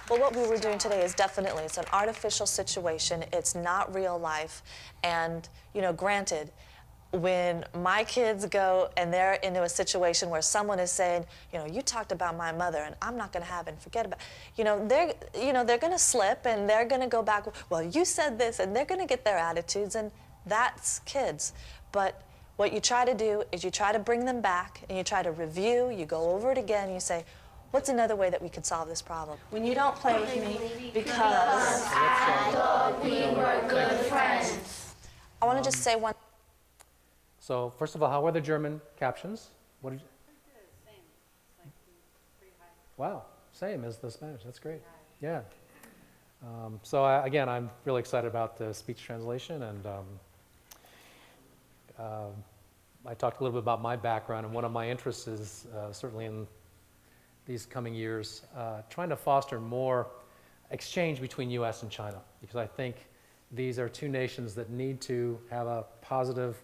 Well, what we were doing today is definitely, it's an artificial situation. It's not real life. And, you know, granted, when my kids go and they're into a situation where someone is saying, you know, you talked about my mother and I'm not going to have it and forget about, they're going to slip and they're going to go back, well, you said this, and they're going to get their attitudes, and that's kids. But what you try to do is you try to bring them back and you try to review, you go over it again, and you say, what's another way that we could solve this problem? When you don't play with me because I thought we were good friends. I want to just say one. So first of all, how are the German captions? What did you? Wow, same as the Spanish. That's great. Yeah. So again, I'm really excited about the speech translation, and I talked a little bit about my background, and one of my interests is certainly in these coming years trying to foster more exchange between U.S. and China, because I think These are two nations that need to have a positive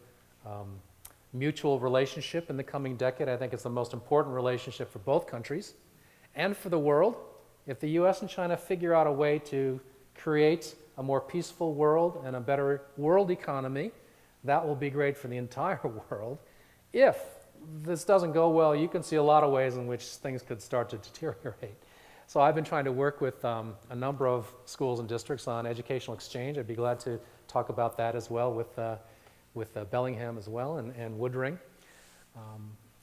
mutual relationship in the coming decade. I think it's the most important relationship for both countries and for the world. If the US and China figure out a way to create a more peaceful world and a better world economy, that will be great for the entire world. If this doesn't go well, you can see a lot of ways in which things could start to deteriorate. So I've been trying to work with a number of schools and districts on educational exchange. I'd be glad to talk about that as well with Bellingham as well and Woodring.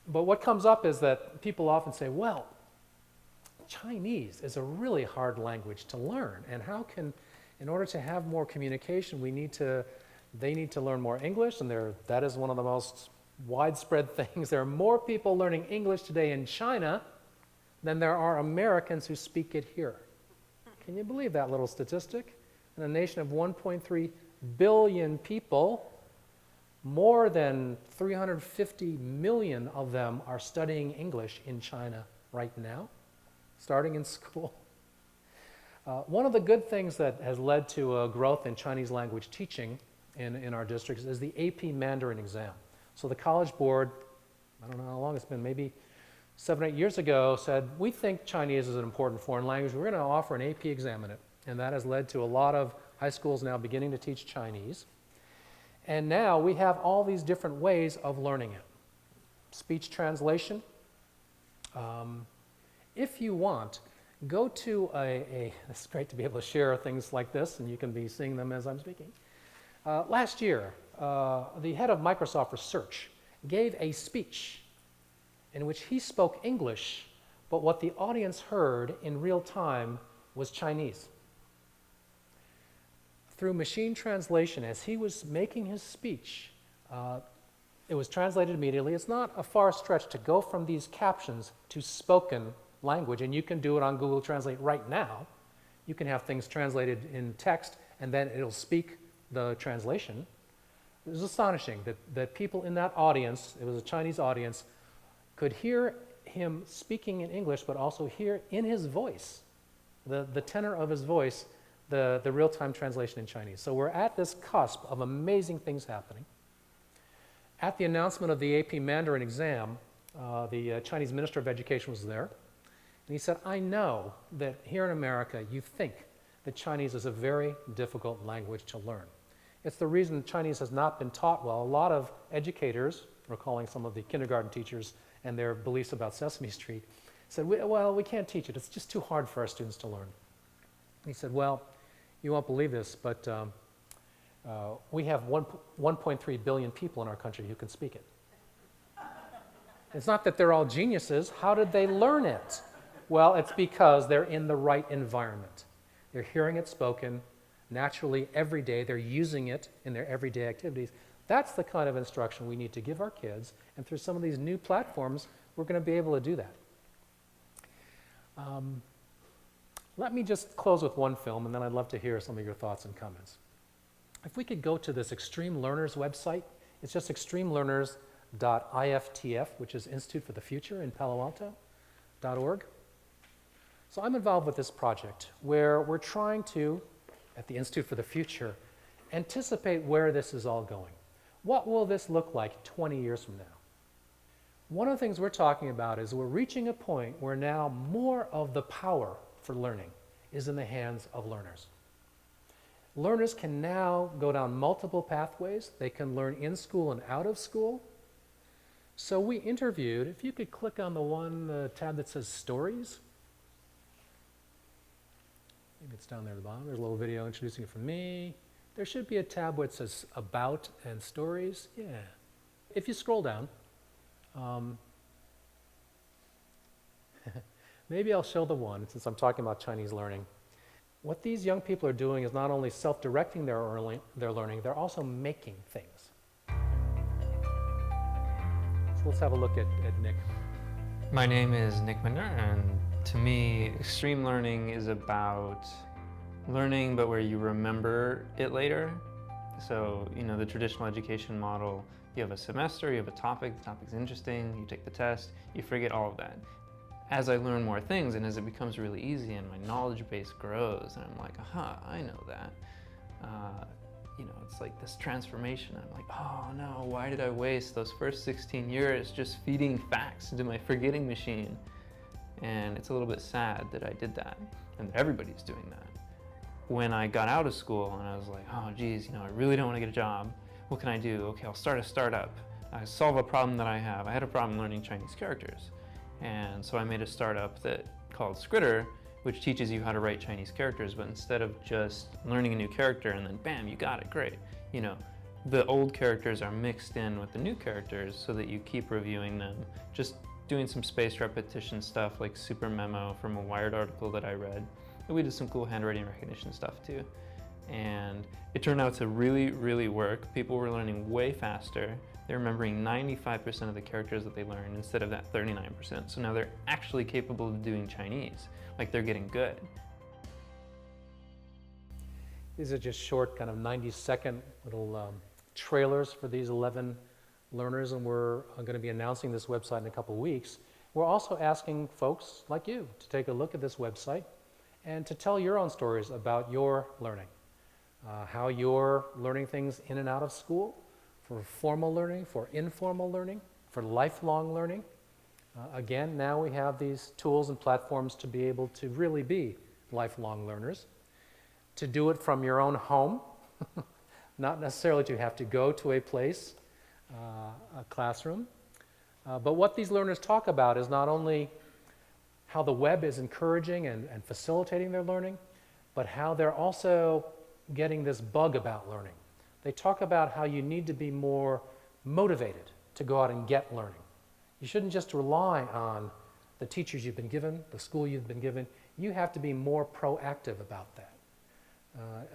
But what comes up is that people often say, well, Chinese is a really hard language to learn, and how can, in order to have more communication, they need to learn more English, and that is one of the most widespread things. There are more people learning English today in China than there are Americans who speak it here. Can you believe that little statistic? In a nation of 1.3 billion people, more than 350 million of them are studying English in China right now, starting in school. One of the good things that has led to a growth in Chinese language teaching in our districts is the AP Mandarin exam. So the College Board, I don't know how long it's been, maybe 7 or 8 years ago, said, we think Chinese is an important foreign language. We're going to offer an AP exam in it. And that has led to a lot of high schools now beginning to teach Chinese. And now we have all these different ways of learning it. Speech translation. If you want, go to it's great to be able to share things like this, and you can be seeing them as I'm speaking. Last year, the head of Microsoft Research gave a speech in which he spoke English, but what the audience heard in real time was Chinese. Through machine translation, as he was making his speech, it was translated immediately. It's not a far stretch to go from these captions to spoken language, and you can do it on Google Translate right now. You can have things translated in text, and then it'll speak the translation. It was astonishing that people in that audience, it was a Chinese audience, could hear him speaking in English, but also hear in his voice, the tenor of his voice, the real-time translation in Chinese. So we're at this cusp of amazing things happening. At the announcement of the AP Mandarin exam, the Chinese Minister of Education was there, and he said, I know that here in America you think that Chinese is a very difficult language to learn. It's the reason Chinese has not been taught well. A lot of educators, recalling some of the kindergarten teachers and their beliefs about Sesame Street, said, well, we can't teach it. It's just too hard for our students to learn. He said, well, you won't believe this, but we have 1.3 billion people in our country who can speak it. It's not that they're all geniuses. How did they learn it? Well, it's because they're in the right environment. They're hearing it spoken naturally every day. They're using it in their everyday activities. That's the kind of instruction we need to give our kids, and through some of these new platforms, we're going to be able to do that. Let me just close with one film, and then I'd love to hear some of your thoughts and comments. If we could go to this Extreme Learners website, it's just extremelearners.iftf, which is Institute for the Future in Palo Alto.org. So I'm involved with this project where we're trying to, at the Institute for the Future, anticipate where this is all going. What will this look like 20 years from now? One of the things we're talking about is we're reaching a point where now more of the power for learning is in the hands of learners. Learners can now go down multiple pathways. They can learn in school and out of school. So we interviewed, if you could click on the tab that says Stories. Maybe it's down there at the bottom. There's a little video introducing it from me. There should be a tab where it says About and Stories. Yeah. If you scroll down, maybe I'll show the one, since I'm talking about Chinese learning. What these young people are doing is not only self-directing their learning, they're also making things. So let's have a look at Nick. My name is Nick Minder, and to me, extreme learning is about learning, but where you remember it later. So, the traditional education model, you have a semester, you have a topic, the topic's interesting, you take the test, you forget all of that. As I learn more things and as it becomes really easy and my knowledge base grows, and I'm like, aha, I know that. you know, it's like this transformation. I'm like, oh no, why did I waste those first 16 years just feeding facts into my forgetting machine? And it's a little bit sad that I did that, and that everybody's doing that. When I got out of school and I was like, oh geez, you know, I really don't want to get a job. What can I do? Okay, I'll start a startup. I solve a problem that I have. I had a problem learning Chinese characters. And so I made a startup called Scritter, which teaches you how to write Chinese characters, but instead of just learning a new character and then bam, you got it, great. You know, the old characters are mixed in with the new characters so that you keep reviewing them. Just doing some spaced repetition stuff like super memo from a Wired article that I read. And we did some cool handwriting recognition stuff too. And it turned out to really, really work. People were learning way faster. They're remembering 95% of the characters that they learned instead of that 39%. So now they're actually capable of doing Chinese. Like, they're getting good. These are just short, kind of 90-second little trailers for these 11 learners, and we're going to be announcing this website in a couple weeks. We're also asking folks like you to take a look at this website and to tell your own stories about your learning, how you're learning things in and out of school, for formal learning, for informal learning, for lifelong learning. Again, now we have these tools and platforms to be able to really be lifelong learners, to do it from your own home, not necessarily to have to go to a place, a classroom. But what these learners talk about is not only how the web is encouraging and facilitating their learning, but how they're also getting this bug about learning. They talk about how you need to be more motivated to go out and get learning. You shouldn't just rely on the teachers you've been given, the school you've been given. You have to be more proactive about that.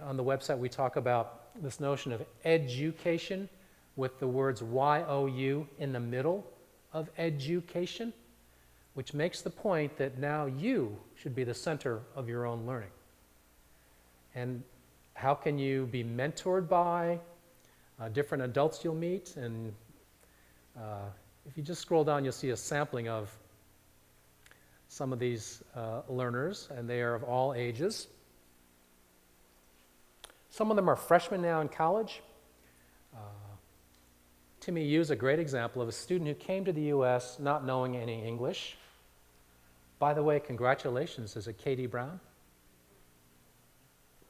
On the website, we talk about this notion of education with the words Y-O-U in the middle of education, which makes the point that now you should be the center of your own learning. And how can you be mentored by different adults you'll meet? And if you just scroll down, you'll see a sampling of some of these learners, and they are of all ages. Some of them are freshmen now in college. Timmy Yu is a great example of a student who came to the U.S. not knowing any English. By the way, congratulations, is it Katie Brown?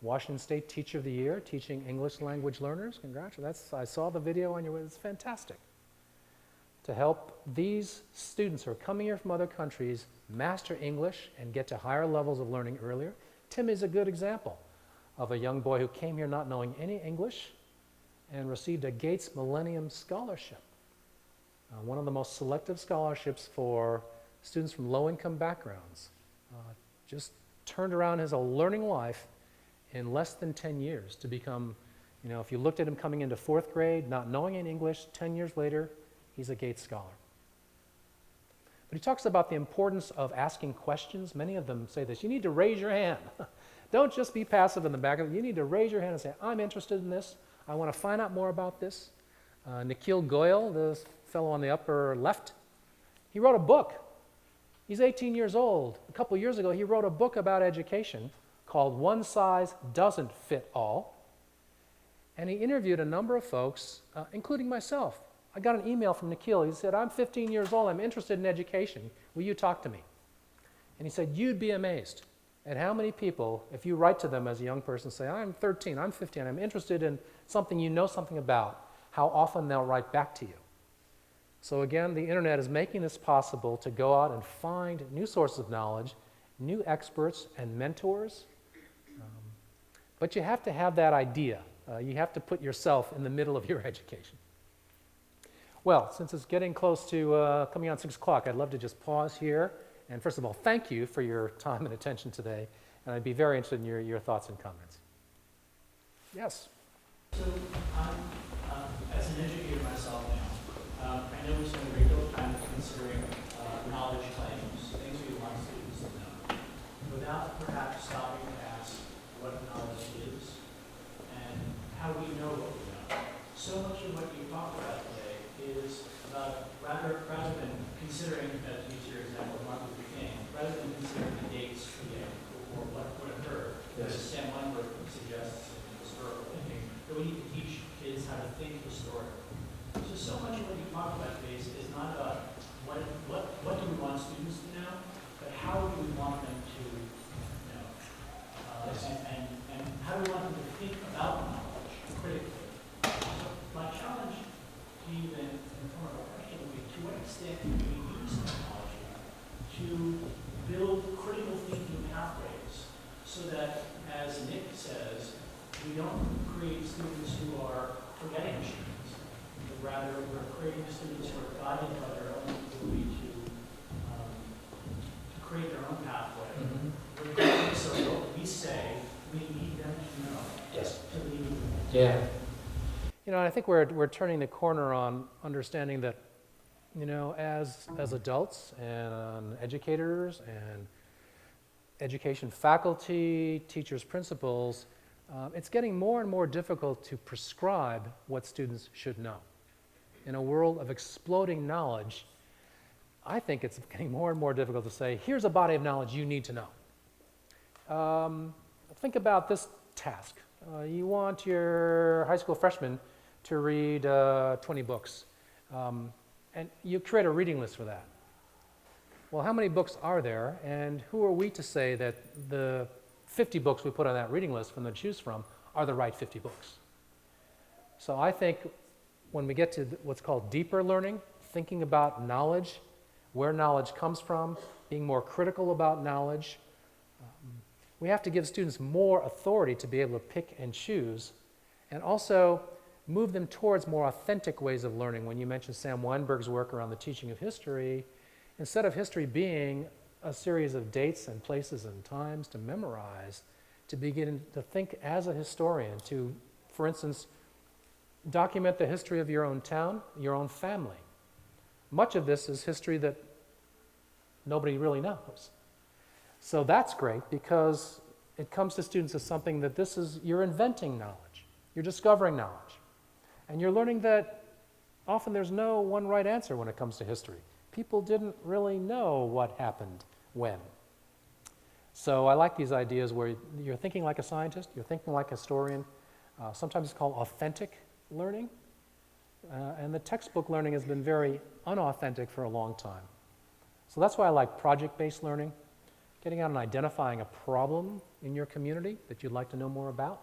Washington State Teacher of the Year, teaching English language learners. Congratulations. I saw the video on your website. It's fantastic. To help these students who are coming here from other countries master English and get to higher levels of learning earlier. Tim is a good example of a young boy who came here not knowing any English and received a Gates Millennium Scholarship, one of the most selective scholarships for students from low-income backgrounds. Just turned around his learning life in less than 10 years to become, you know, if you looked at him coming into 4th grade, not knowing any English, 10 years later, he's a Gates Scholar. But he talks about the importance of asking questions. Many of them say this: you need to raise your hand. Don't just be passive in the back of it. You need to raise your hand and say, I'm interested in this. I want to find out more about this. Nikhil Goyal, the fellow on the upper left, he wrote a book. He's 18 years old. A couple years ago, he wrote a book about education called One Size Doesn't Fit All. And he interviewed a number of folks, including myself. I got an email from Nikhil. He said, I'm 15 years old. I'm interested in education. Will you talk to me? And he said, you'd be amazed at how many people, if you write to them as a young person, say, I'm 13, I'm 15, I'm interested in something you know something about, how often they'll write back to you. So again, the internet is making this possible to go out and find new sources of knowledge, new experts and mentors. But you have to have that idea. You have to put yourself in the middle of your education. Well, since it's getting close to coming on 6 o'clock, I'd love to just pause here. And first of all, thank you for your time and attention today. And I'd be very interested in your thoughts and comments. Yes? So, as an educator myself now, I know we spend a great deal of time considering knowledge claims, things we want students to know, without perhaps stopping to ask what knowledge is and how we know what we know. So much of what you talk about today is about rather than considering, to use your example of Martin Luther King, rather than considering the dates again or what occurred, as Sam Weinberg suggests in historical we need to teach kids how to think historically. So much of what you talk about today is not about what do we want students to know, but how do we want them to know, and how do we want them to think about knowledge critically. So my challenge to you then, in the form of a question, would be to what extent can we use technology to build critical thinking pathways so that, as Nick says, we don't create students who are forgetting machines, but rather we're creating students who are guided by their own ability to create their own pathway. Regardless of what we say, we need them to know. Yes. To lead. Yeah. You know, I think we're turning the corner on understanding that, you know, as adults and educators and education faculty, teachers, principals, it's getting more and more difficult to prescribe what students should know. In a world of exploding knowledge, I think it's getting more and more difficult to say, here's a body of knowledge you need to know. Think about this task. You want your high school freshman to read 20 books, and you create a reading list for that. Well, how many books are there, and who are we to say that the 50 books we put on that reading list for them to choose from are the right 50 books? So I think when we get to what's called deeper learning, thinking about knowledge, where knowledge comes from, being more critical about knowledge, we have to give students more authority to be able to pick and choose, and also move them towards more authentic ways of learning. When you mentioned Sam Weinberg's work around the teaching of history, instead of history being a series of dates and places and times to memorize, to begin to think as a historian, to, for instance, document the history of your own town, your own family. Much of this is history that nobody really knows. So that's great because it comes to students as something that this is, you're inventing knowledge, you're discovering knowledge, and you're learning that often there's no one right answer when it comes to history. People didn't really know what happened when. So I like these ideas where you're thinking like a scientist, you're thinking like a historian. Sometimes it's called authentic learning. And the textbook learning has been very unauthentic for a long time. So that's why I like project-based learning, getting out and identifying a problem in your community that you'd like to know more about,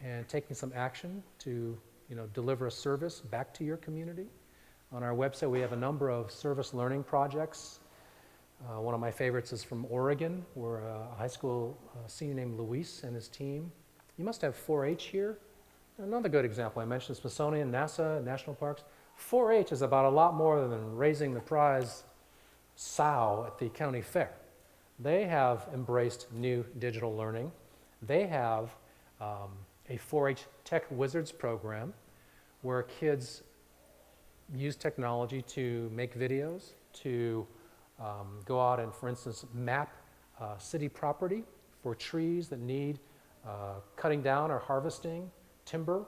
and taking some action to, you know, deliver a service back to your community. On our website, we have a number of service learning projects. One of my favorites is from Oregon, where a high school senior named Luis and his team. You must have 4-H here. Another good example, I mentioned Smithsonian, NASA, national parks. 4-H is about a lot more than raising the prize sow at the county fair. They have embraced new digital learning. They have a 4-H Tech Wizards program where kids use technology to make videos, to go out and, for instance, map city property for trees that need cutting down or harvesting, timber.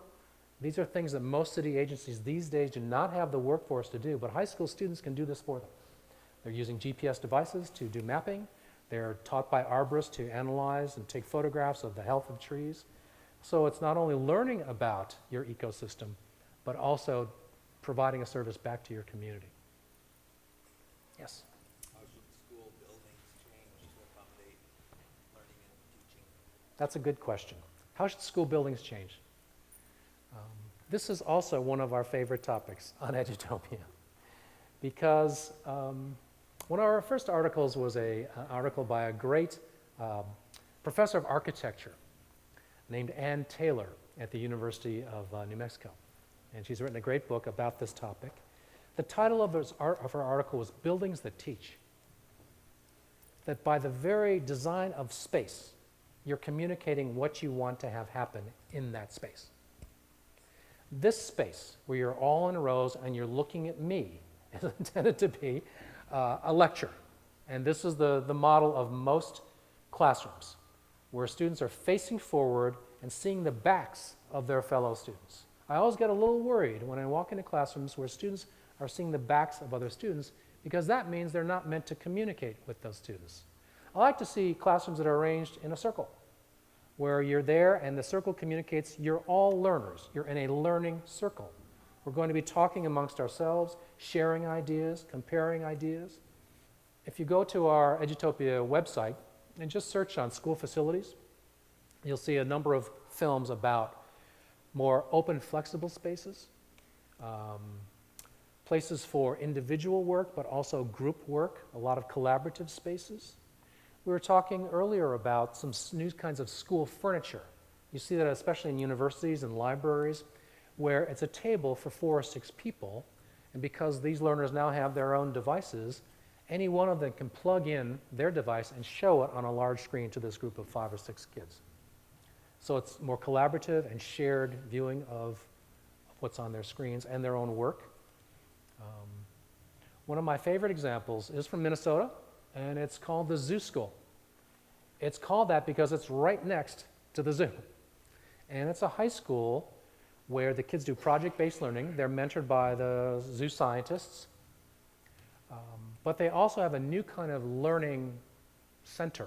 These are things that most city agencies these days do not have the workforce to do, but high school students can do this for them. They're using GPS devices to do mapping. They're taught by arborists to analyze and take photographs of the health of trees. So it's not only learning about your ecosystem, but also providing a service back to your community. Yes? How should school buildings change to accommodate learning and teaching? That's a good question. How should school buildings change? This is also one of our favorite topics on Edutopia, because one of our first articles was an article by a great professor of architecture named Ann Taylor at the University of New Mexico. And she's written a great book about this topic. The title of her article was Buildings That Teach. That by the very design of space, you're communicating what you want to have happen in that space. This space, where you're all in rows and you're looking at me, is intended to be a lecture. And this is the model of most classrooms, where students are facing forward and seeing the backs of their fellow students. I always get a little worried when I walk into classrooms where students are seeing the backs of other students, because that means they're not meant to communicate with those students. I like to see classrooms that are arranged in a circle, where you're there and the circle communicates, you're all learners. You're in a learning circle. We're going to be talking amongst ourselves, sharing ideas, comparing ideas. If you go to our Edutopia website and just search on school facilities, you'll see a number of films about more open, flexible spaces, places for individual work, but also group work, a lot of collaborative spaces. We were talking earlier about some new kinds of school furniture. You see that especially in universities and libraries, where it's a table for 4 or 6 people, and because these learners now have their own devices, any one of them can plug in their device and show it on a large screen to this group of 5 or 6 kids. So it's more collaborative and shared viewing of what's on their screens and their own work. One of my favorite examples is from Minnesota, and it's called the Zoo School. It's called that because it's right next to the zoo. And it's a high school where the kids do project-based learning. They're mentored by the zoo scientists. But they also have a new kind of learning center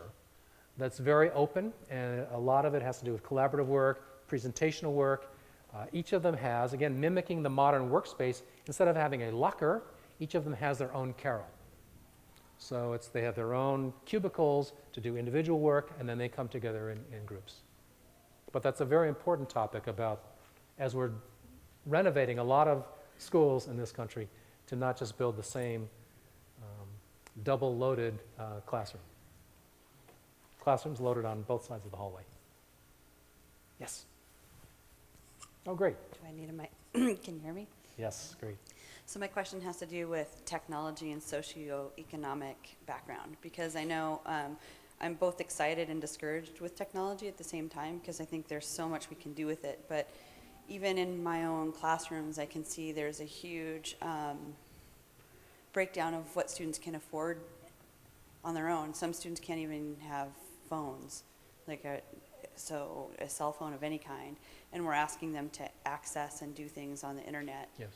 that's very open, and a lot of it has to do with collaborative work, presentational work. Each of them has, again, mimicking the modern workspace, instead of having a locker, each of them has their own carrel. So they have their own cubicles to do individual work, and then they come together in groups. But that's a very important topic about, as we're renovating a lot of schools in this country, to not just build the same double-loaded classroom. Classrooms loaded on both sides of the hallway. Yes? Oh, great. Do I need a mic? Can you hear me? Yes, great. So my question has to do with technology and socioeconomic background, because I know I'm both excited and discouraged with technology at the same time, because I think there's so much we can do with it. But even in my own classrooms, I can see there's a huge breakdown of what students can afford on their own. Some students can't even have phones, like a cell phone of any kind, and we're asking them to access and do things on the internet. Yes.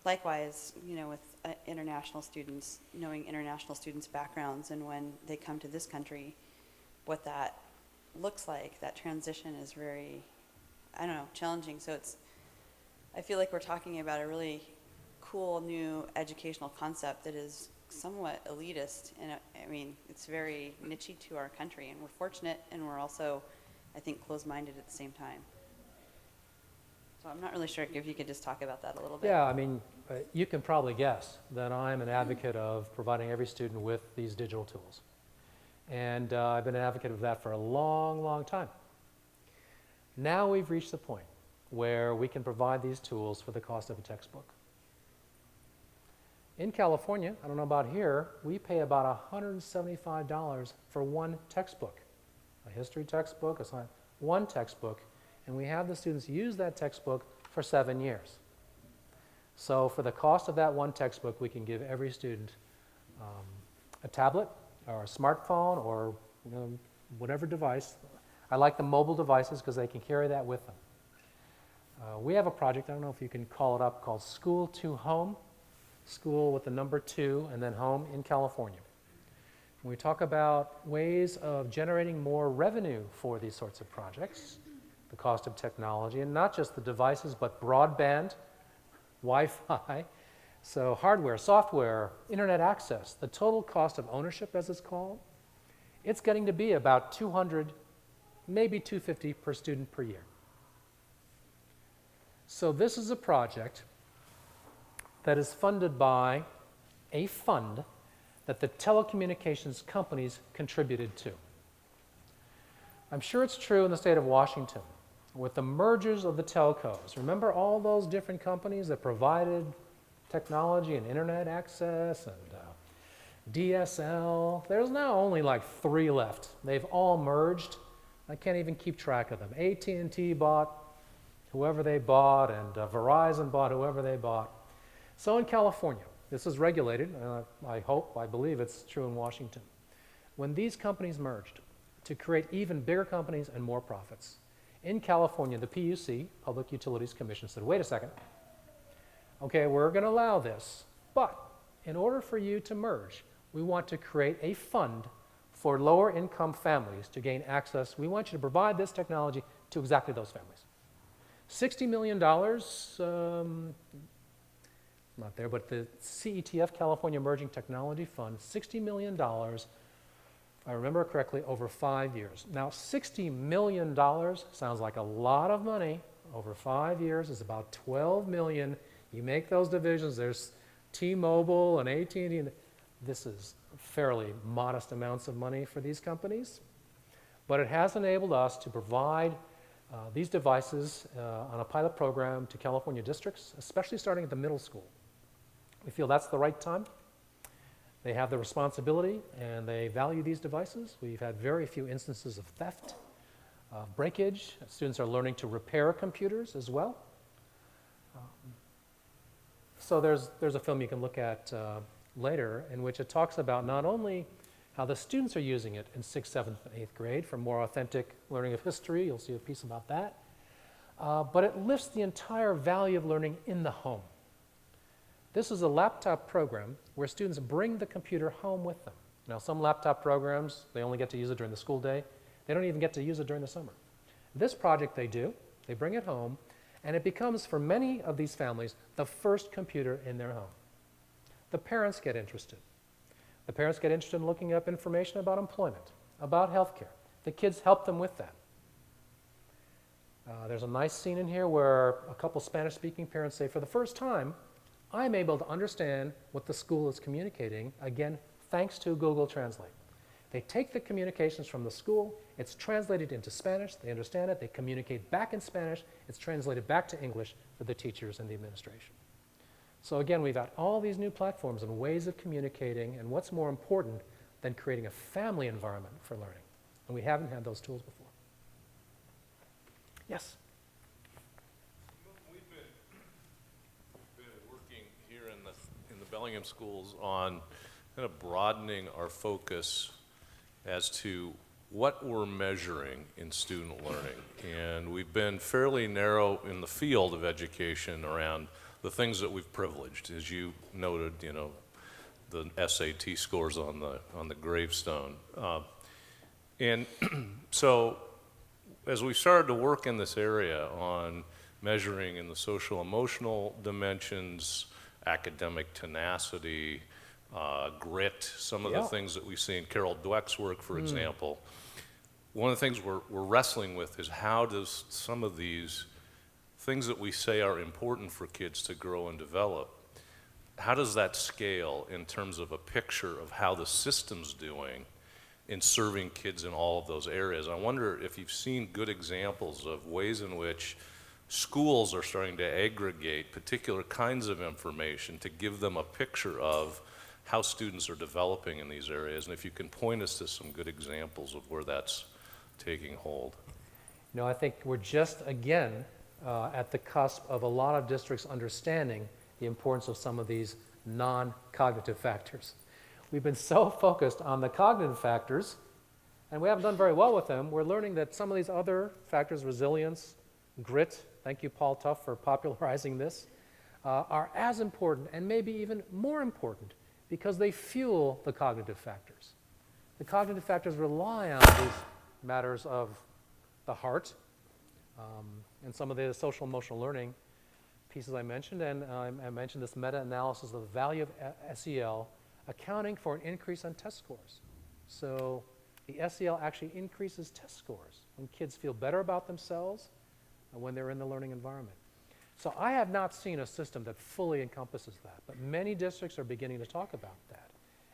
Likewise, with international students, knowing international students' backgrounds, and when they come to this country, what that looks like, that transition is very, challenging. So I feel like we're talking about a really cool new educational concept that is somewhat elitist, and it's very niche-y to our country, and we're fortunate, and we're also, I think, closed-minded at the same time. So I'm not really sure if you could just talk about that a little bit. Yeah, you can probably guess that I'm an advocate of providing every student with these digital tools. And I've been an advocate of that for a long, long time. Now we've reached the point where we can provide these tools for the cost of a textbook. In California, I don't know about here, we pay about $175 for one textbook, a history textbook, a science, one textbook, and we have the students use that textbook for 7 years. So for the cost of that one textbook, we can give every student a tablet or a smartphone or whatever device. I like the mobile devices because they can carry that with them. We have a project, I don't know if you can call it up, called School to Home, school with the number 2 and then home in California. And we talk about ways of generating more revenue for these sorts of projects, the cost of technology, and not just the devices, but broadband, Wi-Fi, so hardware, software, internet access, the total cost of ownership, as it's called, it's getting to be about $200, maybe $250 per student per year. So this is a project that is funded by a fund that the telecommunications companies contributed to. I'm sure it's true in the state of Washington with the mergers of the telcos. Remember all those different companies that provided technology and internet access and DSL? There's now only like 3 left. They've all merged. I can't even keep track of them. AT&T bought whoever they bought, and Verizon bought whoever they bought. So in California, this is regulated, and I believe it's true in Washington. When these companies merged to create even bigger companies and more profits, in California, the PUC, Public Utilities Commission, said, wait a second, okay, we're going to allow this, but in order for you to merge, we want to create a fund for lower income families to gain access. We want you to provide this technology to exactly those families. $60 million, not there, but the CETF, California Emerging Technology Fund, $60 million, if I remember correctly, over 5 years. Now, $60 million sounds like a lot of money. Over 5 years is about 12 million. You make those divisions, there's T-Mobile and AT&T, and this is fairly modest amounts of money for these companies. But it has enabled us to provide these devices on a pilot program to California districts, especially starting at the middle school. We feel that's the right time. They have the responsibility and they value these devices. We've had very few instances of theft, breakage. Students are learning to repair computers as well. So there's a film you can look at later in which it talks about not only how the students are using it in 6th, 7th, and 8th grade for more authentic learning of history. You'll see a piece about that. But it lifts the entire value of learning in the home. This is a laptop program where students bring the computer home with them. Now, some laptop programs, they only get to use it during the school day. They don't even get to use it during the summer. This project they do. They bring it home, and it becomes, for many of these families, the first computer in their home. The parents get interested. The parents get interested in looking up information about employment, about healthcare. The kids help them with that. There's a nice scene in here where a couple Spanish-speaking parents say, for the first time, I'm able to understand what the school is communicating, again, thanks to Google Translate. They take the communications from the school, it's translated into Spanish, they understand it, they communicate back in Spanish, it's translated back to English for the teachers and the administration. So again, we've got all these new platforms and ways of communicating, and what's more important than creating a family environment for learning? And we haven't had those tools before. Yes? We've been working here in the Bellingham schools on kind of broadening our focus as to what we're measuring in student learning. And we've been fairly narrow in the field of education around the things that we've privileged. As you noted, you know, the SAT scores on the gravestone. And so as we started to work in this area on measuring in the social emotional dimensions, academic tenacity, grit, some of the things that we see in Carol Dweck's work, for example. One of the things we're wrestling with is how does some of these things that we say are important for kids to grow and develop, how does that scale in terms of a picture of how the system's doing in serving kids in all of those areas? I wonder if you've seen good examples of ways in which schools are starting to aggregate particular kinds of information to give them a picture of how students are developing in these areas, and if you can point us to some good examples of where that's taking hold. You know, I think we're just, again, at the cusp of a lot of districts understanding the importance of some of these non-cognitive factors. We've been so focused on the cognitive factors, and we haven't done very well with them. We're learning that some of these other factors, resilience, grit, thank you, Paul Tuff, for popularizing this, are as important and maybe even more important because they fuel the cognitive factors. The cognitive factors rely on these matters of the heart, and some of the social emotional learning pieces I mentioned, and I mentioned this meta-analysis of the value of SEL accounting for an increase on test scores. So the SEL actually increases test scores when kids feel better about themselves and when they're in the learning environment. So I have not seen a system that fully encompasses that, but many districts are beginning to talk about that.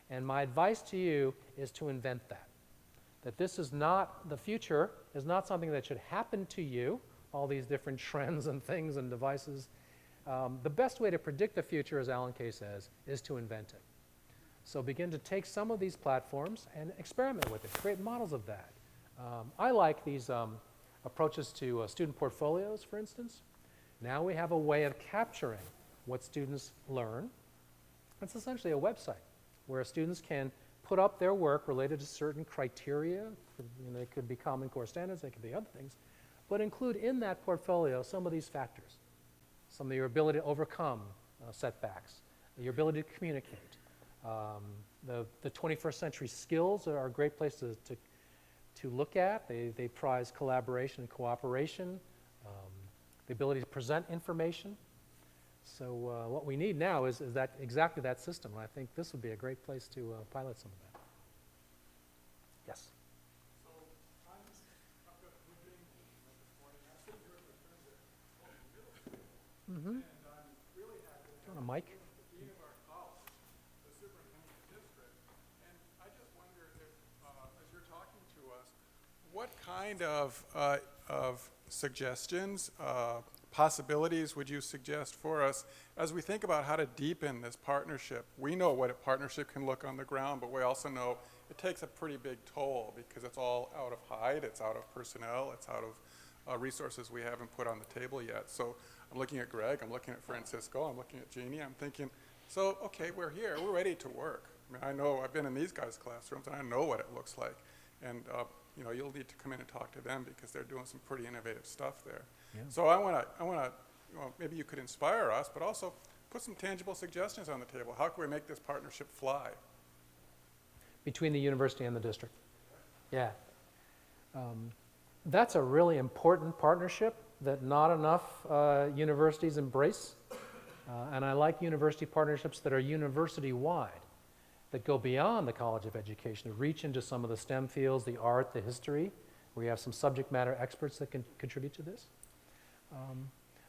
And my advice to you is to invent that. That this is not, the future is not something that should happen to you, all these different trends and things and devices. The best way to predict the future, as Alan Kay says, is to invent it. So begin to take some of these platforms and experiment with it, create models of that. I like these approaches to student portfolios, for instance. Now we have a way of capturing what students learn. It's essentially a website where students can put up their work related to certain criteria. They could be Common Core standards, they could be other things, but include in that portfolio some of these factors. Some of your ability to overcome setbacks, your ability to communicate, The 21st century skills are a great place to look at. They prize collaboration and cooperation, the ability to present information. So what we need now is that exactly that system. And I think this would be a great place to pilot some of that. Yes. Mm-hmm. On a mic? What kind of suggestions, possibilities would you suggest for us as we think about how to deepen this partnership? We know what a partnership can look on the ground, but we also know it takes a pretty big toll because it's all out of hide, it's out of personnel, it's out of resources we haven't put on the table yet. So I'm looking at Greg, I'm looking at Francisco, I'm looking at Jeannie, I'm thinking, so okay, we're here, we're ready to work. I mean, I know, I've been in these guys' classrooms and I know what it looks like. And you know, you'll need to come in and talk to them because they're doing some pretty innovative stuff there. Yeah. So I want to, well, maybe you could inspire us, but also put some tangible suggestions on the table. How can we make this partnership fly? Between the university and the district. Yeah. That's a really important partnership that not enough universities embrace. And I like university partnerships that are university-wide, that go beyond the College of Education, to reach into some of the STEM fields, the art, the history, where you have some subject matter experts that can contribute to this.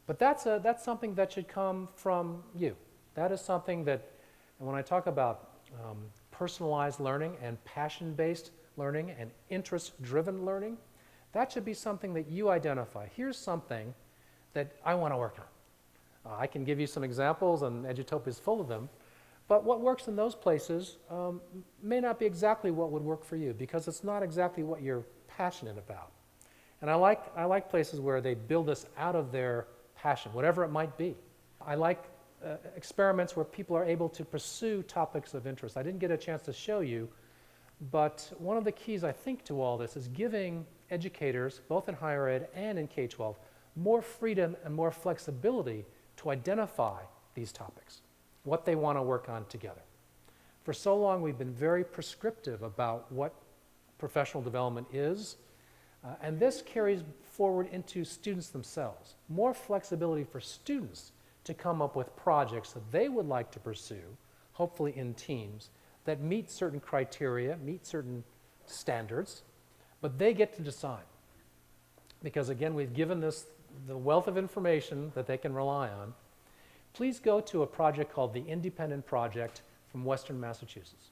But that's something that should come from you. That is something that, and when I talk about personalized learning and passion-based learning and interest-driven learning, that should be something that you identify. Here's something that I want to work on. I can give you some examples, and Edutopia is full of them. But what works in those places may not be exactly what would work for you because it's not exactly what you're passionate about. And I like places where they build this out of their passion, whatever it might be. I like experiments where people are able to pursue topics of interest. I didn't get a chance to show you, but one of the keys, I think, to all this is giving educators, both in higher ed and in K-12, more freedom and more flexibility to identify these topics, what they want to work on together. For so long, we've been very prescriptive about what professional development is, and this carries forward into students themselves. More flexibility for students to come up with projects that they would like to pursue, hopefully in teams, that meet certain criteria, meet certain standards, but they get to decide. Because again, we've given this the wealth of information that they can rely on. Please go to a project called the Independent Project from Western Massachusetts.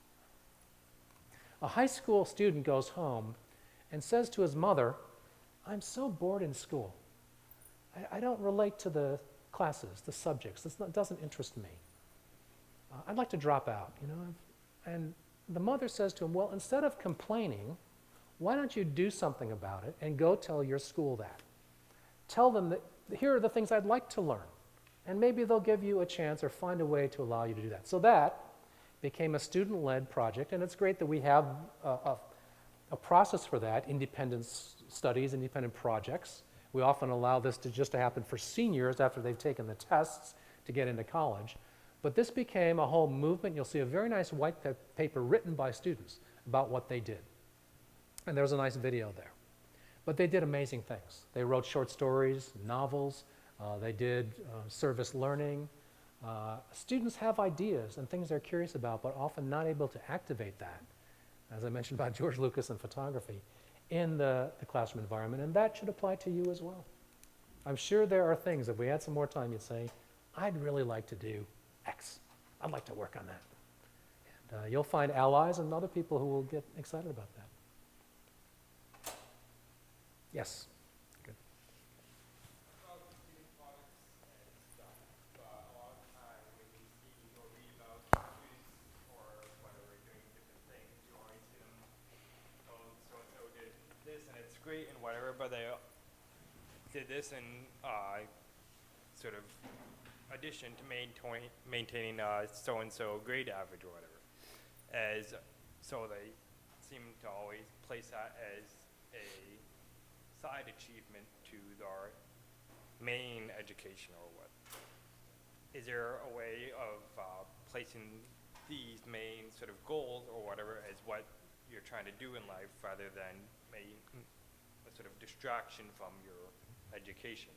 A high school student goes home and says to his mother, I'm so bored in school. I don't relate to the classes, the subjects. It doesn't interest me. I'd like to drop out, you know. And the mother says to him, well, instead of complaining, why don't you do something about it and go tell your school that? Tell them that here are the things I'd like to learn. And maybe they'll give you a chance or find a way to allow you to do that. So that became a student-led project, and it's great that we have a process for that, independent studies, independent projects. We often allow this to just happen for seniors after they've taken the tests to get into college. But this became a whole movement. You'll see a very nice white paper written by students about what they did. And there's a nice video there. But they did amazing things. They wrote short stories, novels, they did service learning. Students have ideas and things they're curious about, but often not able to activate that, as I mentioned about George Lucas and photography, in the classroom environment, and that should apply to you as well. I'm sure there are things, if we had some more time, you'd say, I'd really like to do X. I'd like to work on that. And you'll find allies and other people who will get excited about that. Yes? Good. Great and whatever, but they did this in sort of addition to maintaining so-and-so grade average or whatever. So they seem to always place that as a side achievement to their main education or what. Is there a way of placing these main sort of goals or whatever as what you're trying to do in life rather than a sort of distraction from your education.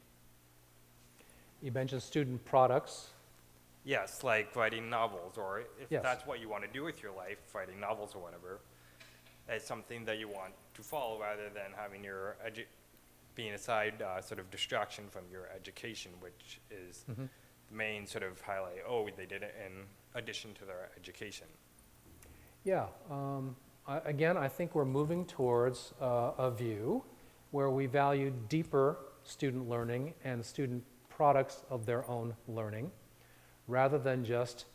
You mentioned student products. Yes, like writing novels, or if Yes. that's what you want to do with your life, writing novels or whatever, as something that you want to follow rather than having your being a side sort of distraction from your education, which is Mhm. the main sort of highlight. Oh, they did it in addition to their education. Yeah, again, I think we're moving towards a view where we value deeper student learning and student products of their own learning, rather than just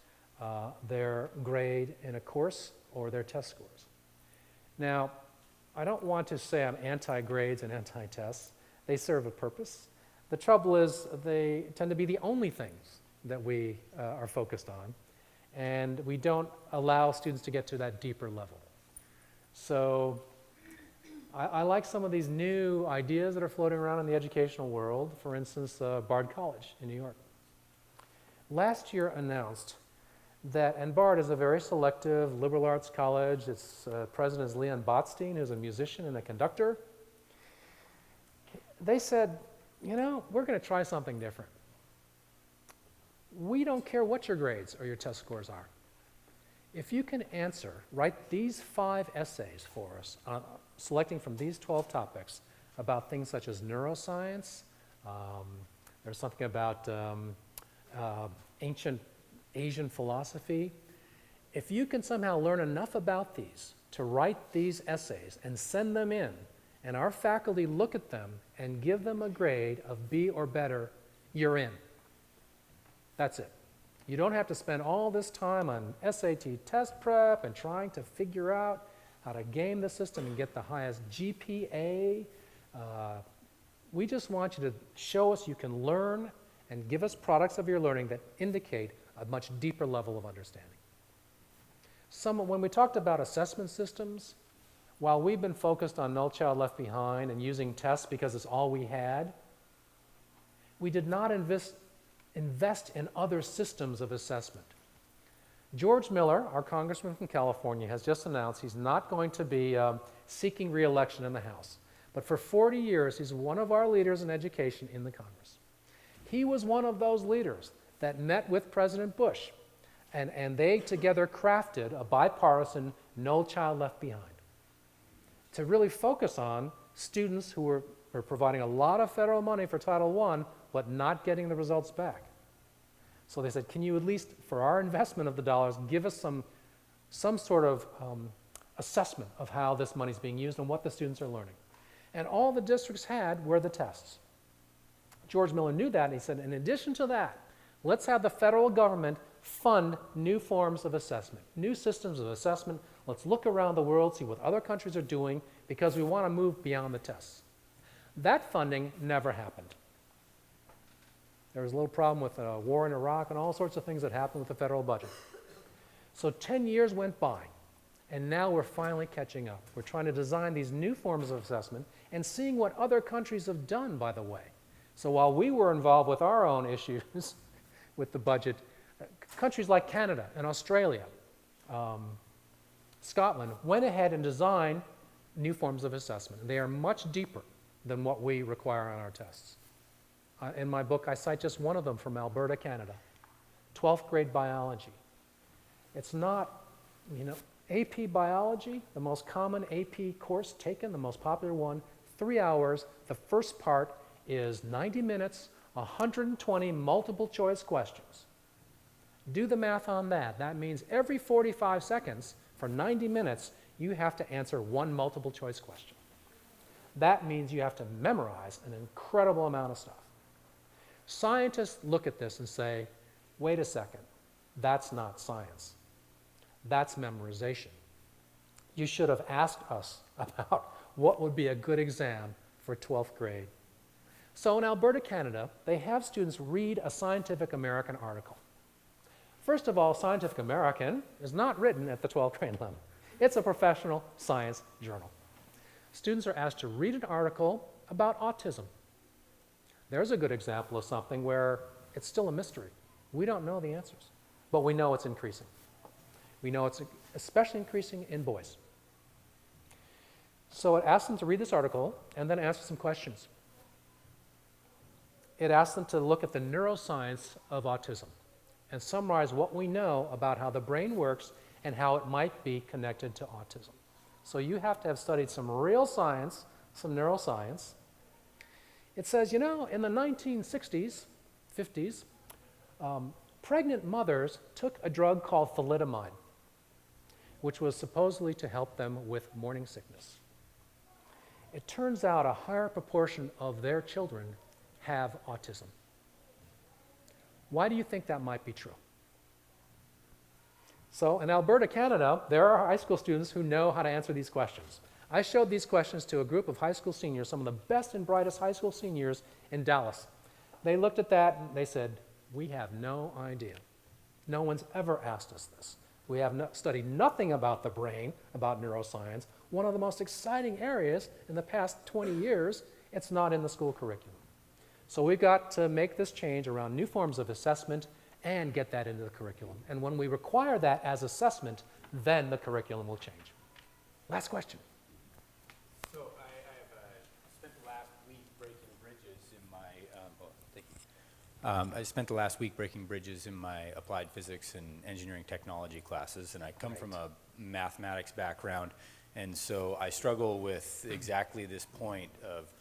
their grade in a course or their test scores. Now, I don't want to say I'm anti-grades and anti-tests. They serve a purpose. The trouble is they tend to be the only things that we are focused on, and we don't allow students to get to that deeper level. So I like some of these new ideas that are floating around in the educational world, for instance, Bard College in New York. Last year announced that, and Bard is a very selective liberal arts college. Its president is Leon Botstein, who's a musician and a conductor. They said, you know, we're going to try something different. We don't care what your grades or your test scores are. If you can write these 5 essays for us, selecting from these 12 topics about things such as neuroscience, there's something about ancient Asian philosophy. If you can somehow learn enough about these to write these essays and send them in, and our faculty look at them and give them a grade of B or better, you're in. That's it. You don't have to spend all this time on SAT test prep and trying to figure out how to game the system and get the highest GPA. We just want you to show us you can learn and give us products of your learning that indicate a much deeper level of understanding. When we talked about assessment systems, while we've been focused on No Child Left Behind and using tests because it's all we had, we did not invest in other systems of assessment. George Miller, our congressman from California, has just announced he's not going to be seeking re-election in the House. But for 40 years, he's one of our leaders in education in the Congress. He was one of those leaders that met with President Bush, and they together crafted a bipartisan No Child Left Behind to really focus on students who were providing a lot of federal money for Title I, but not getting the results back. So they said, can you at least, for our investment of the dollars, give us some sort of assessment of how this money is being used and what the students are learning. And all the districts had were the tests. George Miller knew that, and he said, in addition to that, let's have the federal government fund new forms of assessment, new systems of assessment. Let's look around the world, see what other countries are doing, because we want to move beyond the tests. That funding never happened. There was a little problem with a war in Iraq and all sorts of things that happened with the federal budget. So 10 years went by, and now we're finally catching up. We're trying to design these new forms of assessment and seeing what other countries have done, by the way. So while we were involved with our own issues with the budget, countries like Canada and Australia, Scotland, went ahead and designed new forms of assessment. They are much deeper than what we require on our tests. In my book, I cite just one of them from Alberta, Canada, 12th grade biology. It's not, AP biology, the most common AP course taken, the most popular one, 3 hours. The first part is 90 minutes, 120 multiple choice questions. Do the math on that. That means every 45 seconds for 90 minutes, you have to answer one multiple choice question. That means you have to memorize an incredible amount of stuff. Scientists look at this and say, wait a second, that's not science. That's memorization. You should have asked us about what would be a good exam for 12th grade. So in Alberta, Canada, they have students read a Scientific American article. First of all, Scientific American is not written at the 12th grade level. It's a professional science journal. Students are asked to read an article about autism. There's a good example of something where it's still a mystery. We don't know the answers, but we know it's increasing. We know it's especially increasing in boys. So it asks them to read this article and then ask some questions. It asks them to look at the neuroscience of autism and summarize what we know about how the brain works and how it might be connected to autism. So you have to have studied some real science, some neuroscience. It says, you know, in the 1960s, 50s, pregnant mothers took a drug called thalidomide, which was supposedly to help them with morning sickness. It turns out a higher proportion of their children have autism. Why do you think that might be true? So in Alberta, Canada, there are high school students who know how to answer these questions. I showed these questions to a group of high school seniors, some of the best and brightest high school seniors in Dallas. They looked at that and they said, we have no idea. No one's ever asked us this. We have studied nothing about the brain, about neuroscience. One of the most exciting areas in the past 20 years, it's not in the school curriculum. So we've got to make this change around new forms of assessment and get that into the curriculum. And when we require that as assessment, then the curriculum will change. Last question. So I spent the last week breaking bridges in my, I spent the last week breaking bridges in my applied physics and engineering technology classes, and I come from a mathematics background, and so I struggle with exactly this point of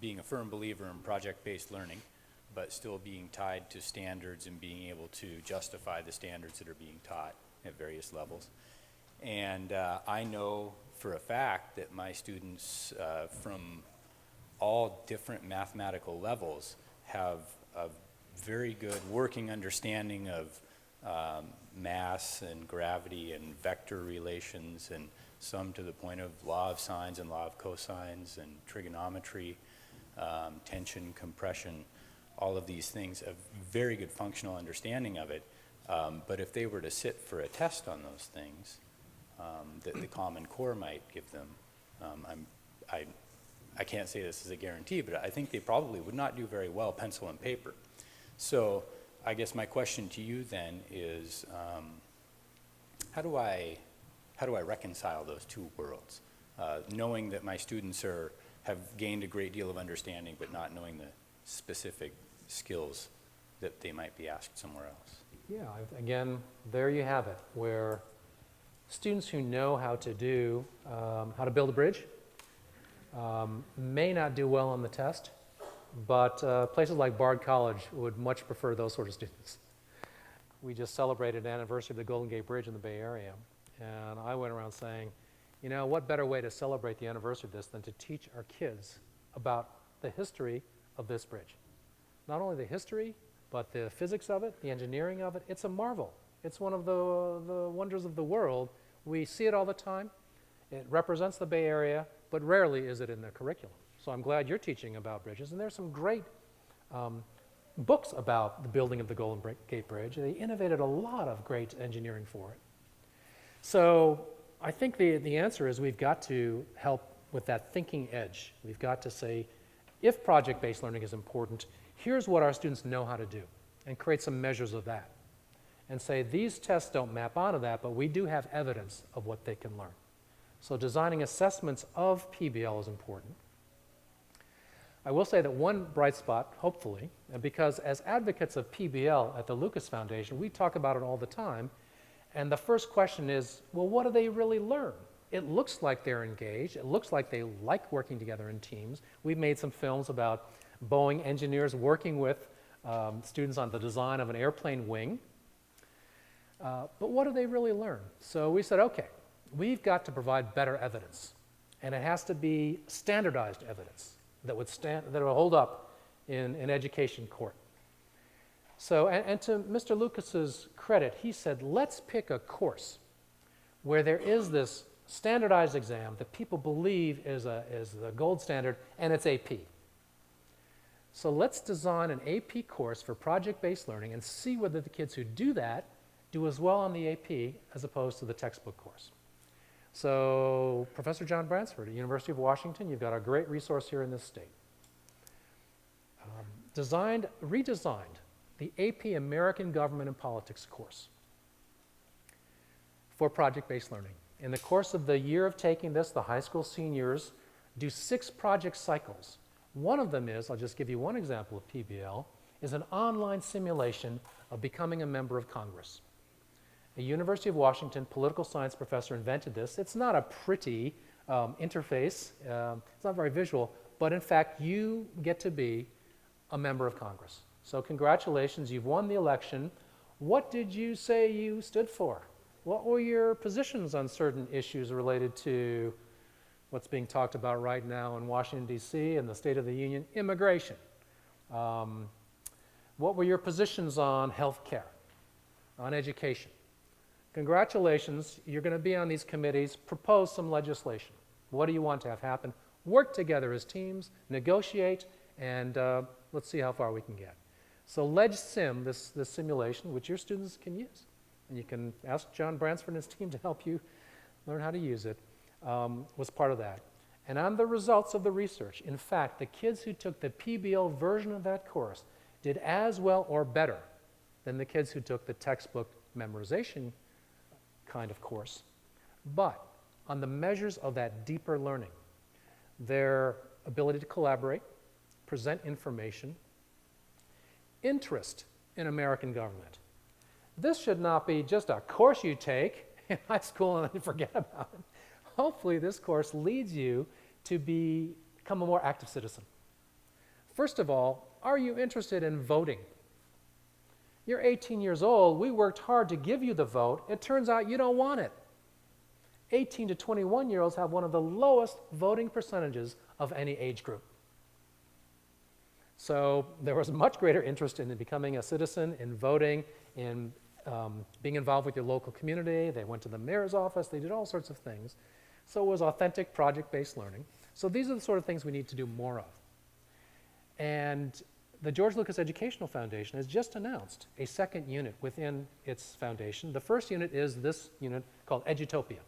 being a firm believer in project-based learning, but still being tied to standards and being able to justify the standards that are being taught at various levels. And I know for a fact that my students from all different mathematical levels have a very good working understanding of mass and gravity and vector relations, and some to the point of law of sines and law of cosines and trigonometry, tension, compression, all of these things, a very good functional understanding of it. But if they were to sit for a test on those things, that the Common Core might give them, I can't say this is a guarantee, but I think they probably would not do very well pencil and paper. So I guess my question to you then is, how do I reconcile those two worlds? Knowing that my students have gained a great deal of understanding, but not knowing the specific skills that they might be asked somewhere else. Yeah, again, there you have it, where students who know how to do, how to build a bridge may not do well on the test, but places like Bard College would much prefer those sort of students. We just celebrated an anniversary of the Golden Gate Bridge in the Bay Area, and I went around saying, you know, what better way to celebrate the anniversary of this than to teach our kids about the history of this bridge. Not only the history, but the physics of it, the engineering of it. It's a marvel. It's one of the wonders of the world. We see it all the time. It represents the Bay Area, but rarely is it in the curriculum. So I'm glad you're teaching about bridges, and there's some great books about the building of the Golden Gate Bridge. They innovated a lot of great engineering for it. So I think the answer is we've got to help with that thinking edge. We've got to say, if project-based learning is important, here's what our students know how to do, and create some measures of that. And say, these tests don't map onto that, but we do have evidence of what they can learn. So designing assessments of PBL is important. I will say that one bright spot, hopefully, because as advocates of PBL at the Lucas Foundation, we talk about it all the time, and the first question is, well, what do they really learn? It looks like they're engaged. It looks like they like working together in teams. We've made some films about Boeing engineers working with students on the design of an airplane wing. But what do they really learn? So we said, okay, we've got to provide better evidence, and it has to be standardized evidence that would hold up in education court. So, and to Mr. Lucas's credit, he said, let's pick a course where there is this standardized exam that people believe is the gold standard, and it's AP. So let's design an AP course for project-based learning and see whether the kids who do that do as well on the AP as opposed to the textbook course. So Professor John Bransford at University of Washington, you've got a great resource here in this state. Redesigned the AP American Government and Politics course. for project-based learning. In the course of the year of taking this, the high school seniors do 6 project cycles. One of them is, I'll just give you one example of PBL, is an online simulation of becoming a member of Congress. A University of Washington political science professor invented this. It's not a pretty interface. It's not very visual, but in fact, you get to be a member of Congress. So congratulations, you've won the election. What did you say you stood for? What were your positions on certain issues related to what's being talked about right now in Washington, D.C. and the State of the Union? Immigration. What were your positions on health care, on education? Congratulations, you're going to be on these committees, propose some legislation. What do you want to have happen? Work together as teams, negotiate, and let's see how far we can get. So LegSim, this simulation, which your students can use, and you can ask John Bransford and his team to help you learn how to use it, was part of that. And on the results of the research, in fact, the kids who took the PBL version of that course did as well or better than the kids who took the textbook memorization kind of course. But on the measures of that deeper learning, their ability to collaborate, present information, interest in American government. This should not be just a course you take in high school and then forget about it. Hopefully this course leads you to become a more active citizen. First of all, are you interested in voting? You're 18 years old. We worked hard to give you the vote. It turns out you don't want it. 18 to 21-year-olds have one of the lowest voting percentages of any age group. So there was much greater interest in becoming a citizen, in voting, in being involved with your local community. They went to the mayor's office. They did all sorts of things. So it was authentic project-based learning. So these are the sort of things we need to do more of. And the George Lucas Educational Foundation has just announced a second unit within its foundation. The first unit is this unit called Edutopia.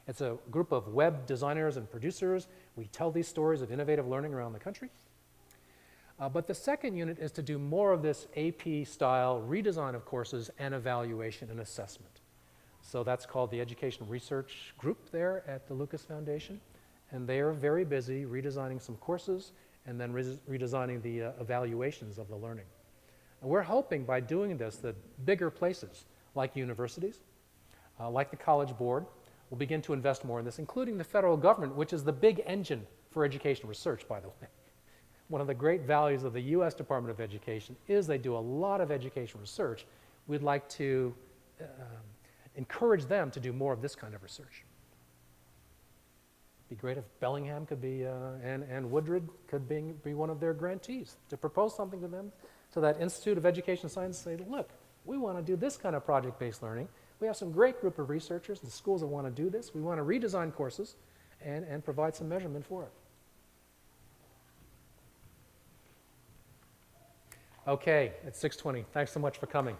It's a group of web designers and producers. We tell these stories of innovative learning around the country. But the second unit is to do more of this AP-style redesign of courses and evaluation and assessment. So that's called the Education Research Group there at the Lucas Foundation. And they are very busy redesigning some courses and then redesigning the evaluations of the learning. And we're hoping by doing this that bigger places like universities, like the College Board, will begin to invest more in this, including the federal government, which is the big engine for education research, by the way. One of the great values of the U.S. Department of Education is they do a lot of education research. We'd like to encourage them to do more of this kind of research. It'd be great if Bellingham could be, and Woodred could be one of their grantees, to propose something to them, to that Institute of Education Science, say, look, we want to do this kind of project-based learning. We have some great group of researchers and schools that want to do this. We want to redesign courses and provide some measurement for it. Okay, it's 6:20. Thanks so much for coming.